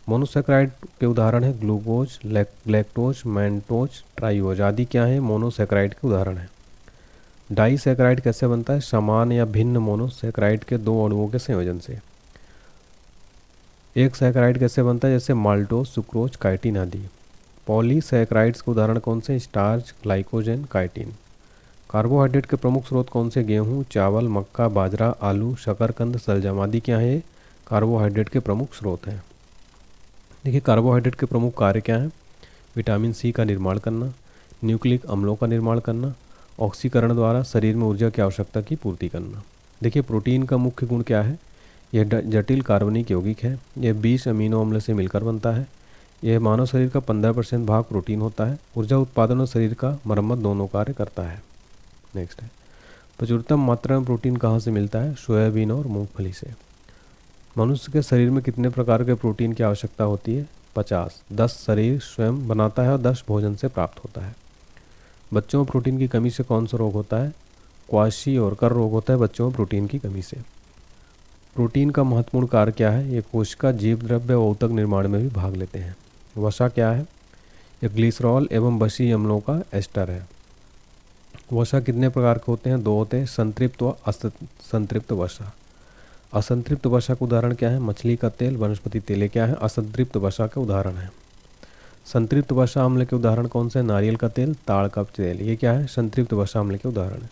मोनोसैकराइड के उदाहरण है ग्लूकोज, लैक्टोज, मैंटोज, ट्राइओज आदि क्या है? मोनोसैकराइड के उदाहरण है। डाइसैकराइड कैसे बनता है? समान या भिन्न मोनोसैकराइड के 2 अणुओं के संयोजन से। एक सैकराइड कैसे बनता है? जैसे माल्टोज, सुक्रोज, काइटिन आदि। पॉलीसैकराइड्स के उदाहरण कौन से? Starch, glycogen, chitin. कार्बोहाइड्रेट के प्रमुख स्रोत कौन से? गेहूं, चावल, मक्का, बाजरा, आलू, शकरकंद, सलजम आदि क्या है? कार्बोहाइड्रेट के प्रमुख स्रोत हैं। देखिए, कार्बोहाइड्रेट के प्रमुख कार्य क्या हैं? विटामिन सी का निर्माण करना, न्यूक्लिक अम्लों का निर्माण करना, ऑक्सीकरण द्वारा शरीर में ऊर्जा की आवश्यकता की पूर्ति करना। देखिए, प्रोटीन का मुख्य गुण क्या है? यह जटिल कार्बनिक यौगिक है। यह 20 अमीनो अम्ल से मिलकर बनता है। यह मानव शरीर का 15% भाग प्रोटीन होता है। ऊर्जा उत्पादन और शरीर का मरम्मत दोनों कार्य करता है। नेक्स्ट है, प्रचुरतम मात्रा में प्रोटीन कहाँ से मिलता है? सोयाबीन और मूंगफली से। मनुष्य के शरीर में कितने प्रकार के प्रोटीन की आवश्यकता होती है? 50। 10 शरीर स्वयं बनाता है और 10 भोजन से प्राप्त होता है। बच्चों में प्रोटीन की कमी से कौन सा रोग होता है? क्वाशी और कर रोग होता है बच्चों में प्रोटीन की कमी से। प्रोटीन का महत्वपूर्ण कार्य क्या है? ये कोशिका जीव द्रव्य व ऊतक निर्माण में भी भाग लेते हैं। वसा क्या है? ये ग्लिसरॉल एवं बसी अम्लों का एस्टर है। वसा कितने प्रकार के होते हैं? 2 होते हैं, संतृप्त व असंतृप्त वसा। असंतृप्त वसा का उदाहरण क्या है? मछली का तेल, वनस्पति तेल क्या है? असंतृप्त वसा के उदाहरण है। संतृप्त वसा अम्ल के उदाहरण कौन से? नारियल का तेल, ताड़ का तेल, ये क्या है? संतृप्त वसा अम्ल के उदाहरण है।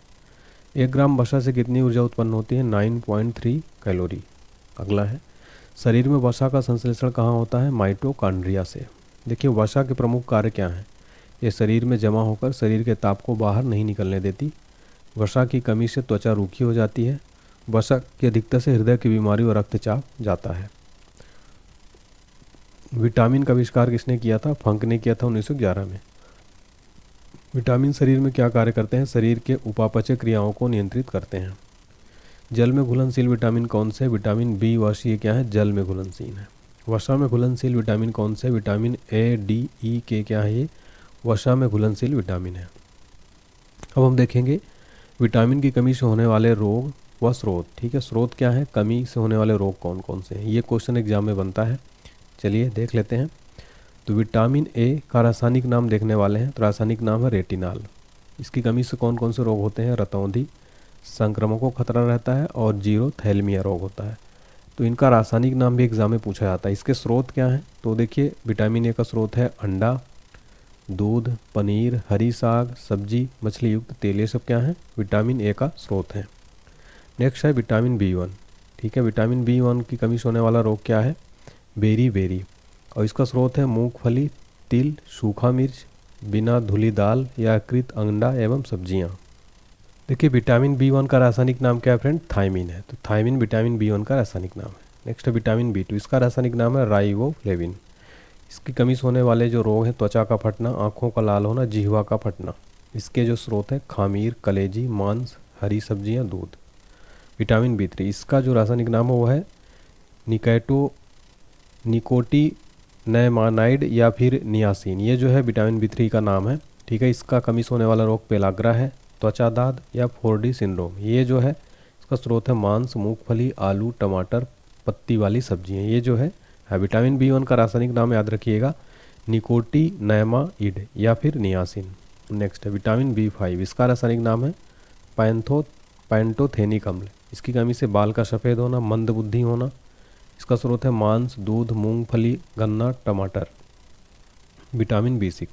1 ग्राम वसा से कितनी ऊर्जा उत्पन्न होती है? 9.3 कैलोरी। अगला है, शरीर में वसा का संश्लेषण कहाँ होता है? माइटोकॉन्ड्रिया से। देखिए, वसा के प्रमुख कार्य क्या हैं? ये शरीर में जमा होकर शरीर के ताप को बाहर नहीं निकलने देती। वसा की कमी से त्वचा रूखी हो जाती है। वसा की अधिकता से हृदय की बीमारी और रक्तचाप जाता है। विटामिन का आविष्कार किसने किया था? फंक ने किया था 1911 में। विटामिन शरीर में क्या कार्य करते हैं? शरीर के उपापचय क्रियाओं को नियंत्रित करते हैं। जल में घुलनशील विटामिन कौन से? विटामिन बी व सी क्या है? जल में घुलनशील है। वसा में घुलनशील विटामिन कौन से? विटामिन ए, डी, ई के क्या है? ये वसा में घुलनशील विटामिन है। अब हम देखेंगे विटामिन की कमी से होने वाले रोग व स्रोत। ठीक है, स्रोत क्या है? कमी से होने वाले रोग कौन कौन से हैं? ये क्वेश्चन एग्जाम में बनता है। चलिए देख लेते हैं। तो विटामिन ए का रासायनिक नाम देखने वाले हैं। तो रासायनिक नाम है रेटिनाल। इसकी कमी से कौन कौन से रोग होते हैं? रतौंधी, संक्रमण को खतरा रहता है और जीरोथैलेमिया रोग होता है। तो इनका रासायनिक नाम भी एग्जाम में पूछा जाता है। इसके स्रोत क्या हैं? तो देखिए, विटामिन ए का स्रोत है अंडा, दूध, पनीर, हरी साग, सब्जी, मछली युक्त तेल, ये सब क्या है? विटामिन ए का स्रोत है। नेक्स्ट है विटामिन B1। ठीक है, विटामिन B1 की कमी से होने वाला रोग क्या है? बेरी, और इसका स्रोत है मूंगफली, तिल, सूखा मिर्च, बिना धुली दाल या कृत अंडा एवं सब्जियां। देखिए विटामिन B1 का रासायनिक नाम क्या है फ्रेंड, थायमिन है। तो थायमिन विटामिन B1 का रासायनिक नाम है। नेक्स्ट है विटामिन B2, इसका रासायनिक नाम है राइबोफ्लेविन। इसकी कमी से होने वाले जो रोग हैं, त्वचा का फटना, आँखों का लाल होना, जिह्वा का फटना, इसके जो स्रोत हैं खामीर, कलेजी, मांस, हरी सब्जियां, दूध। विटामिन B3, इसका जो रासायनिक नाम है वो है निकोटिनैमाइड या फिर नियासिन। ये जो है विटामिन B3 का नाम है, ठीक है। इसका कमी से होने वाला रोग पेलाग्रा है, त्वचा दाद या 4D सिंड्रोम। ये जो है इसका स्रोत है मांस, मूंगफली, आलू, टमाटर, पत्ती वाली सब्जियां। ये जो है विटामिन B1 का रासायनिक नाम याद रखिएगा निकोटिनैमाइड या फिर नियासिन। नेक्स्ट है विटामिन B5, इसका रासायनिक नाम है पैंटोथेनिक अम्ल। इसकी कमी से बाल का सफ़ेद होना, मंदबुद्धि होना। इसका स्रोत है मांस, दूध, मूंगफली, गन्ना, टमाटर। विटामिन B6,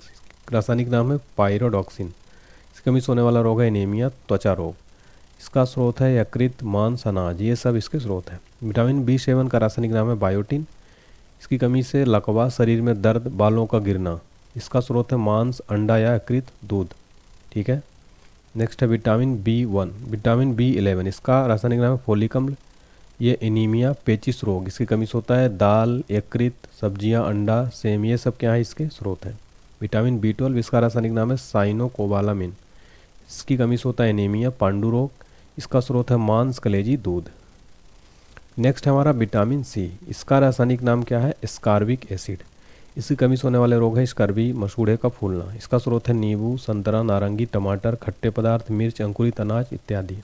रासायनिक नाम है पायरोडॉक्सिन। इसकी कमी से होने वाला रोग है एनीमिया, त्वचा रोग। इसका स्रोत है यकृत, मांस, अनाज। ये सब इसके स्रोत हैं। विटामिन B7 का रासायनिक नाम है बायोटिन। इसकी कमी से लकवा, शरीर में दर्द, बालों का गिरना। इसका स्रोत है मांस, अंडा या यकृत, दूध, ठीक है। नेक्स्ट है विटामिन B1, विटामिन B11, इसका रासायनिक नाम है फोलिक अम्ल। ये एनीमिया, पेचिस रोग, इसकी कमी से होता है। दाल, यकृत, सब्जियां, अंडा, सेम, ये सब क्या है इसके स्रोत हैं। विटामिन B12, इसका रासायनिक नाम है साइनोकोबालामिन। इसकी कमी से होता है एनीमिया, पांडु रोग। इसका स्रोत है मांस, कलेजी, दूध। नेक्स्ट है हमारा विटामिन C, इसका रासायनिक नाम क्या है, स्कारबिक एसिड। इसकी कमी से होने वाले रोग है स्कर्वी, मसूड़े का फूलना। इसका स्रोत है नींबू, संतरा, नारंगी, टमाटर, खट्टे पदार्थ, मिर्च, अंकुरित अनाज इत्यादि।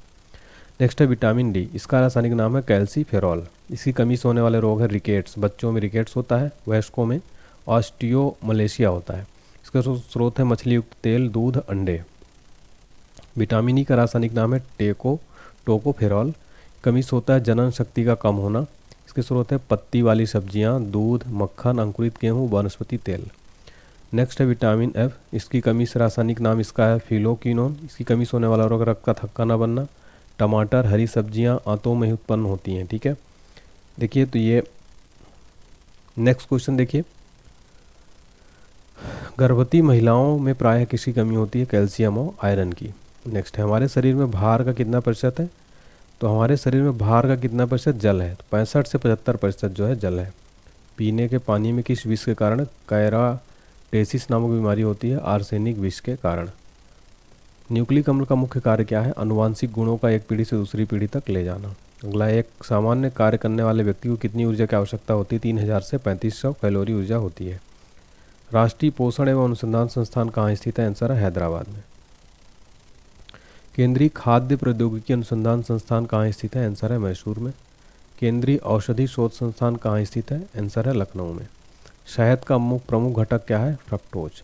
नेक्स्ट है विटामिन D, इसका रासायनिक नाम है कैल्सीफेरॉल। इसकी कमी से होने वाले रोग है रिकेट्स, बच्चों में रिकेट्स होता है, वयस्कों में ऑस्टियोमलेशिया होता है। इसका स्रोत है मछली युक्त तेल, दूध, अंडे। विटामिन E का रासायनिक नाम है टोकोफेरॉल। कमी से होता है जनन शक्ति का कम होना। इसके स्रोत है पत्ती वाली सब्जियां, दूध, मक्खन, अंकुरित गेहूँ, वनस्पति तेल। नेक्स्ट है विटामिन F, इसकी कमी से रासायनिक नाम इसका है फिलोक्विनोन। इसकी कमी से होने वाला रोग रक्त का थक्का न बनना। टमाटर, हरी सब्जियां आंतों में ही उत्पन्न होती हैं, ठीक है। देखिए तो ये नेक्स्ट क्वेश्चन देखिए, गर्भवती महिलाओं में प्रायः किसकी कमी होती है, कैल्शियम और आयरन की। नेक्स्ट है हमारे शरीर में भार का कितना प्रतिशत है, तो हमारे शरीर में भार का कितना प्रतिशत जल है, तो 65 से 75% जो है जल है। पीने के पानी में किस विष के कारण कैराटेसिस नामक बीमारी होती है, आर्सेनिक विष के कारण। न्यूक्लिक अम्ल का मुख्य कार्य क्या है, अनुवांशिक गुणों का एक पीढ़ी से दूसरी पीढ़ी तक ले जाना। अगला, एक सामान्य कार्य करने वाले व्यक्ति को कितनी ऊर्जा की आवश्यकता होती है, 3000 से 3500 कैलोरी ऊर्जा होती है। राष्ट्रीय पोषण एवं अनुसंधान संस्थान कहाँ स्थित है, आंसर है हैदराबाद में। केंद्रीय खाद्य प्रौद्योगिकी अनुसंधान संस्थान कहाँ स्थित है, आंसर है मैसूर में। केंद्रीय औषधि शोध संस्थान कहाँ स्थित है, आंसर है लखनऊ में। शहद का प्रमुख घटक क्या है, फ्रक्टोज।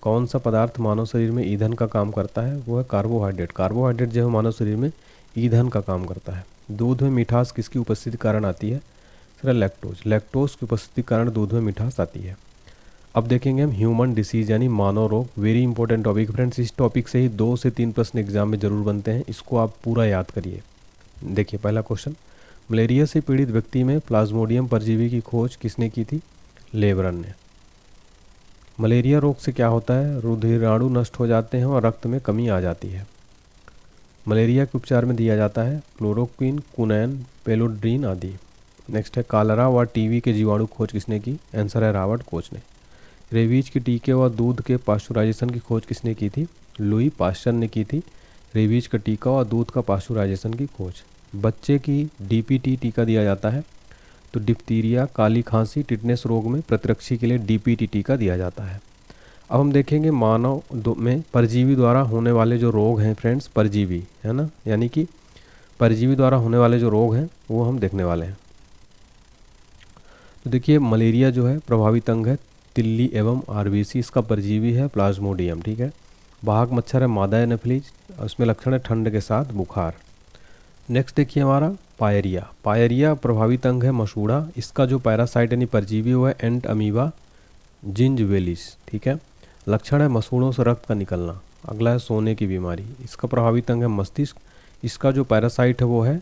कौन सा पदार्थ मानव शरीर में ईंधन का काम करता है, वो है कार्बोहाइड्रेट। कार्बोहाइड्रेट जो है मानव शरीर में ईंधन का काम करता है। दूध में मिठास किसकी उपस्थिति के कारण आती है, सर लैक्टोज। लैक्टोज की उपस्थिति के कारण दूध में मिठास आती है। अब देखेंगे हम ह्यूमन डिसीज यानी मानव रोग, वेरी इंपॉर्टेंट टॉपिक फ्रेंड्स। इस टॉपिक से ही 2 से 3 प्रश्न एग्जाम में जरूर बनते हैं, इसको आप पूरा याद करिए। देखिए पहला क्वेश्चन, मलेरिया से पीड़ित व्यक्ति में प्लाज्मोडियम परजीवी की खोज किसने की थी, लेबरन ने। मलेरिया रोग से क्या होता है, रुधिराणु नष्ट हो जाते हैं और रक्त में कमी आ जाती है। मलेरिया के उपचार में दिया जाता है क्लोरोक्विन, कुनैन, पेलोड्रीन आदि। नेक्स्ट है, कालरा व टीबी के जीवाणु खोज किसने की, आंसर है रॉबर्ट कोच ने। रेबीज के टीके व दूध के पास्चुराइजेशन की खोज किसने की थी, लुई पास्चर ने की थी। रेबीज का टीका और दूध का पास्चुराइजेशन की खोज। बच्चे की डीपीटी टीका दिया जाता है, तो डिप्थीरिया, काली खांसी, टिटनेस रोग में प्रतिरक्षी के लिए डीपीटी टीका दिया जाता है। अब हम देखेंगे मानव में परजीवी द्वारा होने वाले जो रोग हैं फ्रेंड्स, परजीवी है ना, यानी कि परजीवी द्वारा होने वाले जो रोग हैं वो हम देखने वाले हैं। तो देखिए मलेरिया जो है प्रभावित अंग है तिल्ली एवं आरबीसी, इसका परजीवी है प्लाज्मोडियम, ठीक है। वाहक मच्छर है मादा एनाफिलीज, उसमें लक्षण है ठंड के साथ बुखार। नेक्स्ट देखिए हमारा पायरिया। पायरिया प्रभावित अंग है मसूड़ा, इसका जो पैरासाइट यानी परजीवी हुआ है एंट अमीबा जिंजवेलिस, ठीक है। लक्षण है मसूड़ों से रक्त का निकलना। अगला है सोने की बीमारी, इसका प्रभावित अंग है मस्तिष्क, इसका जो पैरासाइट है वो है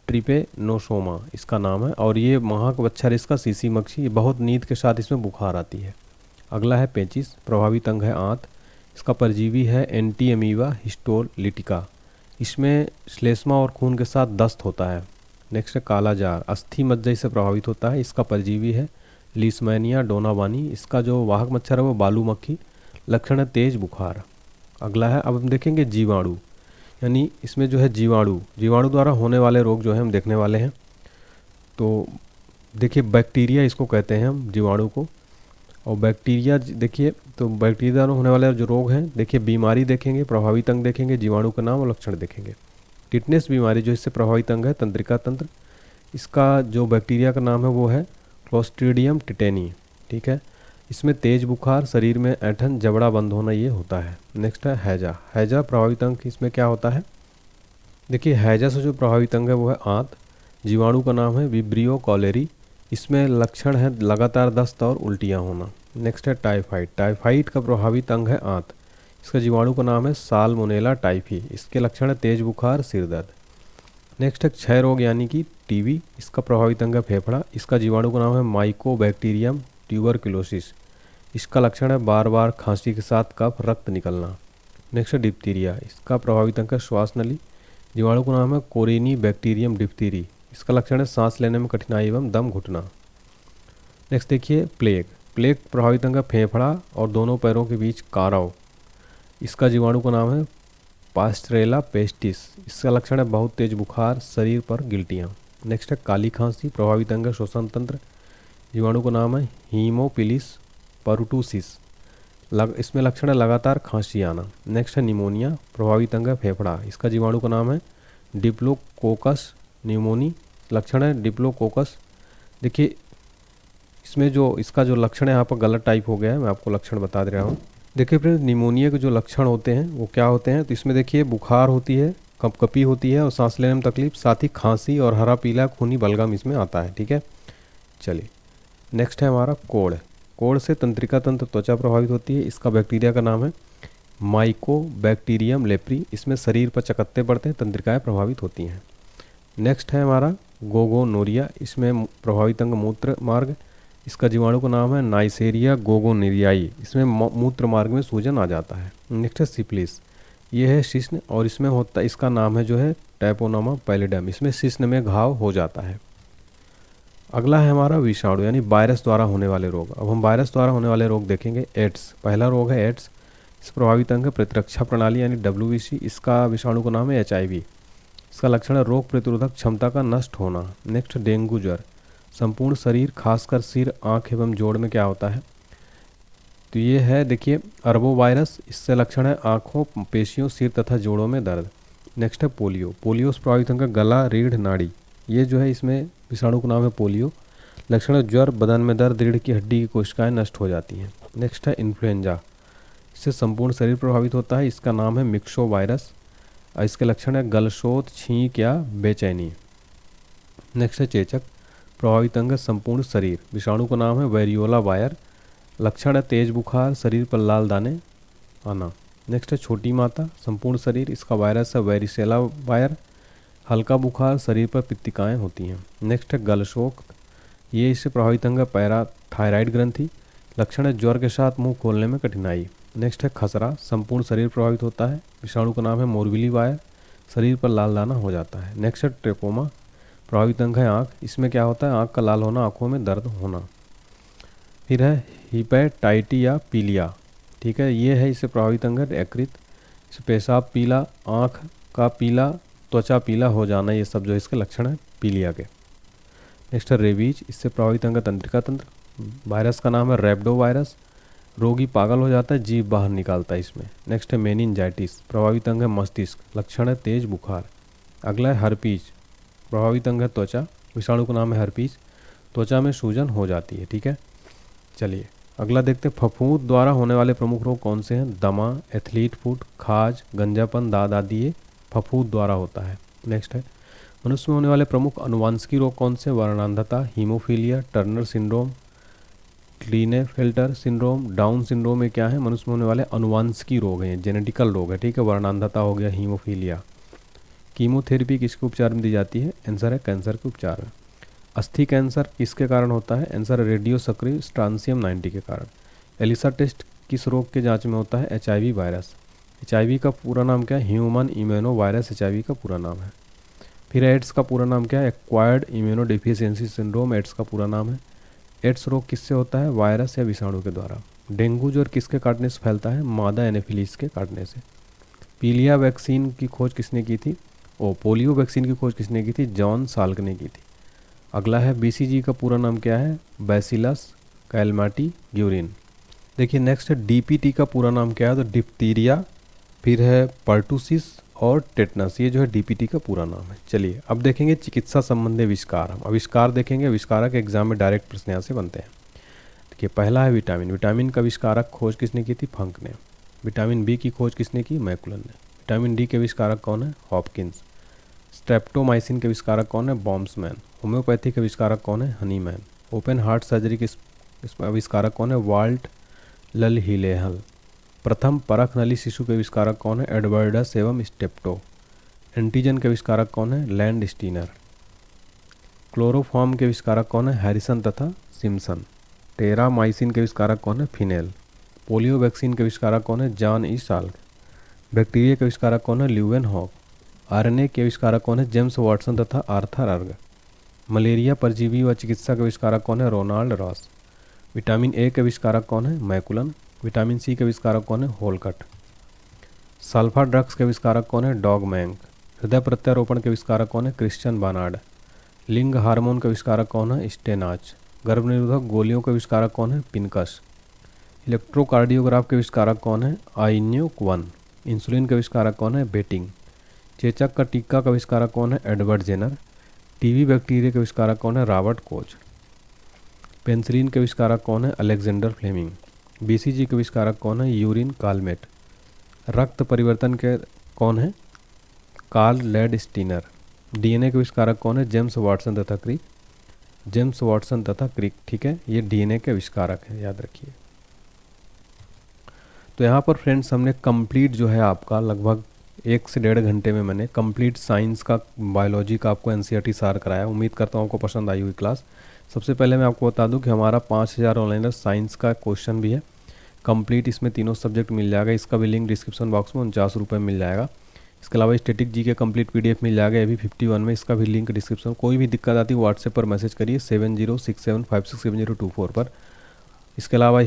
ट्रिपेनोसोमा इसका नाम है, और ये वाहक मच्छर इसका सीसी मक्खी, बहुत नींद के साथ इसमें बुखार आती है। अगला है पेचिस, प्रभावित अंग है आंत, इसका परजीवी है एंटी अमीबा हिस्टोलिटिका, इसमें श्लेष्मा और खून के साथ दस्त होता है। नेक्स्ट है काला जार, अस्थि मज्जा से प्रभावित होता है, इसका परजीवी है लीसमैनिया डोनावानी, इसका जो वाहक मच्छर है वो बालू मक्खी, लक्षण है तेज बुखार। अगला है, अब हम देखेंगे जीवाणु, यानी इसमें जो है जीवाणु द्वारा होने वाले रोग जो है हम देखने वाले हैं। तो देखिए बैक्टीरिया इसको कहते हैं हम जीवाणु को, और बैक्टीरिया देखिए तो बैक्टीरिया द्वारा होने वाले जो रोग हैं, देखिए बीमारी देखेंगे, प्रभावित अंग देखेंगे, जीवाणु का नाम और लक्षण देखेंगे। टिटनेस बीमारी जो इससे प्रभावित अंग है तंत्रिका तंत्र, इसका जो बैक्टीरिया का नाम है वो है क्लोस्ट्रीडियम टिटेनी, ठीक है। इसमें तेज बुखार, शरीर में ऐंठन, जबड़ा बंद होना ये होता है। नेक्स्ट है हैजा प्रभावित अंग, इसमें क्या होता है, देखिए हैजा से जो प्रभावित अंग है वो है आंत, जीवाणु का नाम है विब्रियो कॉलेरी, इसमें लक्षण है लगातार दस्त और उल्टियाँ होना। नेक्स्ट है टाइफाइड का प्रभावित अंग है आंत, इसका जीवाणु का नाम है साल्मोनेला टाइफी, इसके लक्षण है तेज बुखार, सिर दर्द। नेक्स्ट है क्षय रोग यानी कि टीबी, इसका प्रभावित अंग है फेफड़ा, इसका जीवाणु का नाम है माइकोबैक्टीरियम ट्यूबरक्लोसिस, इसका लक्षण है बार बार खांसी के साथ कफ, रक्त निकलना। नेक्स्ट है डिप्थीरिया, इसका प्रभावित अंग है श्वास नली, जीवाणु का नाम है कोरिनी बैक्टीरियम डिप्थीरी, इसका लक्षण है सांस लेने में कठिनाई एवं दम घुटना। नेक्स्ट देखिए प्लेग प्रभावित अंग है फेफड़ा और दोनों पैरों के बीच कारव, इसका जीवाणु का नाम है पास्टरेला पेस्टिस, इसका लक्षण है बहुत तेज बुखार, शरीर पर गिल्टियाँ। नेक्स्ट है काली खांसी, प्रभावित अंग है श्वसन तंत्र, जीवाणु का नाम है हीमोपिलिस परटूसिस, इसमें लक्षण है लगातार खांसी आना। नेक्स्ट है निमोनिया, प्रभावित अंग है फेफड़ा, इसका जीवाणु का नाम है डिप्लोकोकस न्यूमोनी, लक्षण है डिप्लोकोकस। देखिए इसमें जो इसका जो लक्षण है यहाँ पर गलत टाइप हो गया है, मैं आपको लक्षण बता दे रहा हूँ। देखिए फ्रेंड्स निमोनिया के जो लक्षण होते हैं वो क्या होते हैं, तो इसमें देखिए बुखार होती है, कपकपी होती है और सांस लेने में तकलीफ, साथ ही खांसी और हरा पीला खूनी बलगम इसमें आता है, ठीक है। चलिए नेक्स्ट है हमारा कोढ़ से तंत्रिका तंत्र त्वचा प्रभावित होती है, इसका बैक्टीरिया का नाम है माइकोबैक्टीरियम लेप्री, इसमें शरीर पर चकत्ते पड़ते हैं, तंत्रिकाएँ प्रभावित होती हैं। नेक्स्ट है हमारा गोगोनोरिया, इसमें प्रभावित अंग मूत्र मार्ग, इसका जीवाणु का नाम है नाइसेरिया गोगोनेरियाई, इसमें मूत्र मार्ग में सूजन आ जाता है। नेक्स्ट है सिफिलिस, ये है शिश्न और इसमें होता, इसका नाम है जो है टैपोनोमा पैलिडम, इसमें शिश्न में घाव हो जाता है। अगला है हमारा विषाणु यानी वायरस द्वारा होने वाले रोग। अब हम वायरस द्वारा होने वाले रोग देखेंगे। एड्स पहला रोग है एड्स, इस प्रभावित अंग है प्रतिरक्षा प्रणाली यानी WBC, इसका विषाणु का नाम है HIV, इसका लक्षण है रोग प्रतिरोधक क्षमता का नष्ट होना। नेक्स्ट डेंगू ज्वर, संपूर्ण शरीर खासकर सिर, आँख एवं जोड़ में क्या होता है, तो ये है देखिए अरबो वायरस, इससे लक्षण है आँखों, पेशियों, सिर तथा जोड़ों में दर्द। नेक्स्ट है पोलियो से प्रभावित अंग गला, रीढ़, नाड़ी, ये जो है इसमें विषाणु का नाम है पोलियो, लक्षण है ज्वर, बदन में दर्द, रीढ़ की हड्डी की कोशिकाएं नष्ट हो जाती हैं। नेक्स्ट है इन्फ्लुएंजा, इससे संपूर्ण शरीर प्रभावित होता है, इसका नाम है मिक्सो वायरस, इसके लक्षण है गलशोथ, छींक या बेचैनी। नेक्स्ट है चेचक, प्रभावित अंग संपूर्ण शरीर, विषाणु का नाम है वेरियोला वायर, लक्षण है तेज बुखार, शरीर पर लाल दाने आना। नेक्स्ट है छोटी माता, संपूर्ण शरीर, इसका वायरस है वेरिसेला वायर, हल्का बुखार, शरीर पर पित्तिकाएँ होती हैं। नेक्स्ट है गलशोथ, ये इससे प्रभावित अंग है पैराथायराइड ग्रंथि, लक्षण है ज्वर के साथ मुंह खोलने में कठिनाई। नेक्स्ट है खसरा, संपूर्ण शरीर प्रभावित होता है, विषाणु का नाम है मोरबिली वायर, शरीर पर लाल दाना हो जाता है। नेक्स्ट है ट्रेकोमा, प्रभावित अंग है आँख, इसमें क्या होता है आँख का लाल होना, आँखों में दर्द होना। फिर है हिपेटाइटी या पीलिया, ठीक है, ये है इससे प्रभावित अंग है यकृत, इसे पेशाब पीला, आँख का पीला, त्वचा पीला हो जाना, ये सब जो इसके लक्षण है पीलिया के। नेक्स्ट है रेबीज, इससे प्रभावित अंग तंत्रिका तंत्र, वायरस का नाम है रैप्डो वायरस, रोगी पागल हो जाता है, जीभ बाहर निकालता है इसमें। नेक्स्ट है मेनिनजाइटिस, प्रभावित अंग है मस्तिष्क, लक्षण है तेज बुखार। अगला है हर्पीज, प्रभावित अंग है त्वचा, विषाणु का नाम है हर्पीज, त्वचा में सूजन हो जाती है, ठीक है। चलिए अगला देखते हैं, फफूंद द्वारा होने वाले प्रमुख रोग कौन से हैं। दमा, एथलीट फुट, खाज, गंजापन, दाद आदि ये फफूंद द्वारा होता है। नेक्स्ट है मनुष्य में होने वाले प्रमुख अनुवांशिकी रोग कौन से। वर्णांधता, haemophilia, Turner syndrome, Klinefelter syndrome, Down syndrome में क्या है मनुष्य में होने वाले अनुवांशिकी रोग हैं, जेनेटिकल रोग है, ठीक है। वर्णांधता हो गया, हीमोफीलिया। कीमोथेरेपी किसके उपचार में दी जाती है, आंसर है कैंसर के उपचार में। अस्थि कैंसर किसके कारण होता है, आंसर रेडियो सक्रिय स्ट्रांसियम 90 के कारण। एलिसा टेस्ट किस रोग के जांच में होता है, HIV वायरस। HIV का पूरा नाम क्या है? ह्यूमन इम्यूनो वायरस HIV का पूरा नाम है। फिर एड्स का पूरा नाम क्या है? Acquired immuno deficiency syndrome AIDS का पूरा नाम है। एड्स रोग किससे होता है? वायरस या विषाणु के द्वारा। डेंगू ज्वर किसके काटने से फैलता है? मादा एनोफिलीज के काटने से। पीलिया वैक्सीन की खोज किसने की थी? पोलियो वैक्सीन की खोज किसने की थी? जॉन साल्क ने की थी। अगला है BCG का पूरा नाम क्या है? Bacillus Calmette Guerin. देखिए नेक्स्ट है DPT का पूरा नाम क्या है? तो डिप्थीरिया, फिर है पर्टूसिस और टेटनस, ये जो है DPT का पूरा नाम है। चलिए अब देखेंगे चिकित्सा संबंधी आविष्कार। हम आविष्कार देखेंगे, आविष्कारक एग्जाम में डायरेक्ट प्रश्न यहाँ से बनते हैं। देखिए पहला है विटामिन। विटामिन का आविष्कारक खोज किसने की थी? फंक ने। विटामिन B की खोज किसने की? मैकुलन ने। विटामिन D के आविष्कारक कौन है? हॉपकिंस। स्ट्रेप्टोमाइसिन के आविष्कारक कौन है? बॉम्समैन। होम्योपैथी के आविष्कारक कौन है? हनीमैन। ओपन हार्ट सर्जरी के आविष्कारक कौन है? वाल्ट ललहिलेहल। प्रथम परख नली शिशु के आविष्कारक कौन है? एडवर्डस एवं स्टेप्टो। एंटीजन के आविष्कारक कौन है? Land Steiner. क्लोरोफॉर्म के आविष्कारक कौन है? हैरिसन तथा सिम्सन। टेरामाइसिन के आविष्कारक कौन है? फिनेल। पोलियो वैक्सीन के आविष्कारक कौन है? John E Salk. बैक्टीरिया के आविष्कारक कौन है? Leeuwen hoc. RNA के आविष्कारक कौन है? जेम्स वाटसन तथा आर्थर अर्ग। मलेरिया परजीवी व चिकित्सा के आविष्कारक कौन है? Ronald Ross. विटामिन A के आविष्कारक कौन है? मैकुलन। विटामिन C के आविष्कारक कौन है? होलकट। सल्फा ड्रग्स के आविष्कारक कौन है? डॉग मैंक। हृदय प्रत्यारोपण के आविष्कारक कौन है? Christian Barnard. लिंग हार्मोन के आविष्कारक कौन है? स्टेनाच। गर्भनिरोधक गोलियों के आविष्कारक कौन है? पिनकस। इलेक्ट्रोकार्डियोग्राफ के आविष्कारक कौन है? आइन्यूक 1। इंसुलिन के आविष्कारक कौन है? बेटिंग। चेचक का टीका का आविष्कारक कौन है? Edward Jenner. टीबी बैक्टीरिया के आविष्कारक कौन है? Robert Koch. पेंसिलिन के आविष्कारक कौन है? Alexander Fleming. BCG के आविष्कारक कौन है? Urine Calmette. रक्त परिवर्तन के कौन है? Karl lead Steiner. DNA के आविष्कारक कौन है? जेम्स वाटसन तथा क्रिक। जेम्स वाटसन तथा क्रिक, ठीक है, ये DNA के आविष्कारक हैं, याद रखिए। तो यहाँ पर फ्रेंड्स हमने कंप्लीट जो है आपका लगभग 1 से 1.5 घंटे में मैंने कंप्लीट साइंस का, बायोलॉजी का आपको NCERT सार कराया। उम्मीद करता हूँ आपको पसंद आई हुई क्लास। सबसे पहले मैं आपको बता दूं कि हमारा 5000 ऑनलाइनर साइंस का क्वेश्चन भी है कंप्लीट, इसमें तीनों सब्जेक्ट मिल जाएगा। इसका भी लिंक डिस्क्रिप्शन बॉक्स में 49 रुपये मिल जाएगा। इसके अलावा स्टैटिक जी के कंप्लीट PDF मिल जाएगा, ये भी 51 में, इसका भी लिंक डिस्क्रिप्शन। कोई भी दिक्कत आती है व्हाट्सएप पर मैसेज करिए 7067567024 पर। इसके अलावा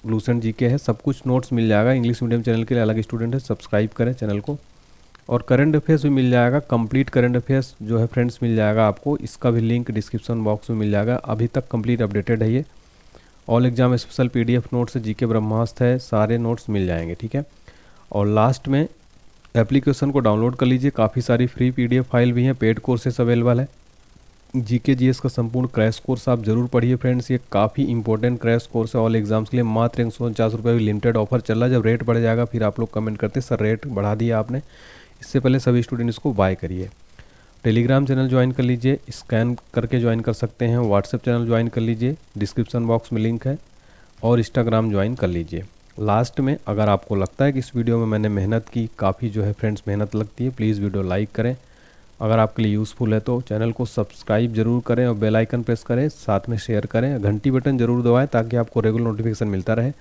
लूसेंट GK है, सब कुछ नोट्स मिल जाएगा। इंग्लिश मीडियम चैनल के लिए अलग स्टूडेंट है, सब्सक्राइब करें चैनल को। और करंट अफेयर्स भी मिल जाएगा, कंप्लीट करंट अफेयर्स जो है फ्रेंड्स मिल जाएगा आपको, इसका भी लिंक डिस्क्रिप्शन बॉक्स में मिल जाएगा। अभी तक कंप्लीट अपडेटेड है ये। All exam special PDF notes है, GK ब्रह्मास्त्र है, सारे नोट्स मिल जाएंगे, ठीक है। और लास्ट में एप्लीकेशन को डाउनलोड कर लीजिए, काफ़ी सारी फ्री PDF फाइल भी हैं, पेड कोर्सेस अवेलेबल है। GK GS का संपूर्ण क्रैश कोर्स आप जरूर पढ़िए फ्रेंड्स, ये काफ़ी इंपॉर्टेंट क्रैश कोर्स है ऑल एग्जाम्स के लिए। मात्र 149 रुपये लिमिटेड ऑफर चल रहा है, जब रेट बढ़ जाएगा फिर आप लोग कमेंट करते सर रेट बढ़ा दिया आपने। इससे पहले सभी स्टूडेंट इसको बाय करिए। टेलीग्राम चैनल ज्वाइन कर लीजिए, स्कैन करके ज्वाइन कर सकते हैं। व्हाट्सएप चैनल ज्वाइन कर लीजिए, डिस्क्रिप्शन बॉक्स में लिंक है। और इंस्टाग्राम ज्वाइन कर लीजिए। लास्ट में अगर आपको लगता है कि इस वीडियो में मैंने मेहनत की, काफ़ी जो है फ्रेंड्स मेहनत लगती है, प्लीज़ वीडियो लाइक करें। अगर आपके लिए यूज़फुल है तो चैनल को सब्सक्राइब जरूर करें और बेल आइकन प्रेस करें, साथ में शेयर करें, घंटी बटन जरूर दबाएं ताकि आपको रेगुलर नोटिफिकेशन मिलता रहे।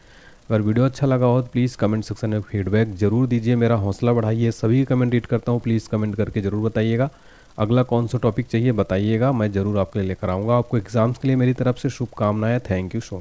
अगर वीडियो अच्छा लगा हो तो प्लीज़ कमेंट सेक्शन में फीडबैक जरूर दीजिए, मेरा हौसला बढ़ाइए। सभी कमेंट रीड करता हूँ, प्लीज़ कमेंट करके ज़रूर बताइएगा। अगला कौन सा टॉपिक चाहिए बताइएगा, मैं ज़रूर आपके लिए लेकर आऊँगा। आपको एग्जाम्स के लिए मेरी तरफ से शुभकामनाएं। Thank you so much.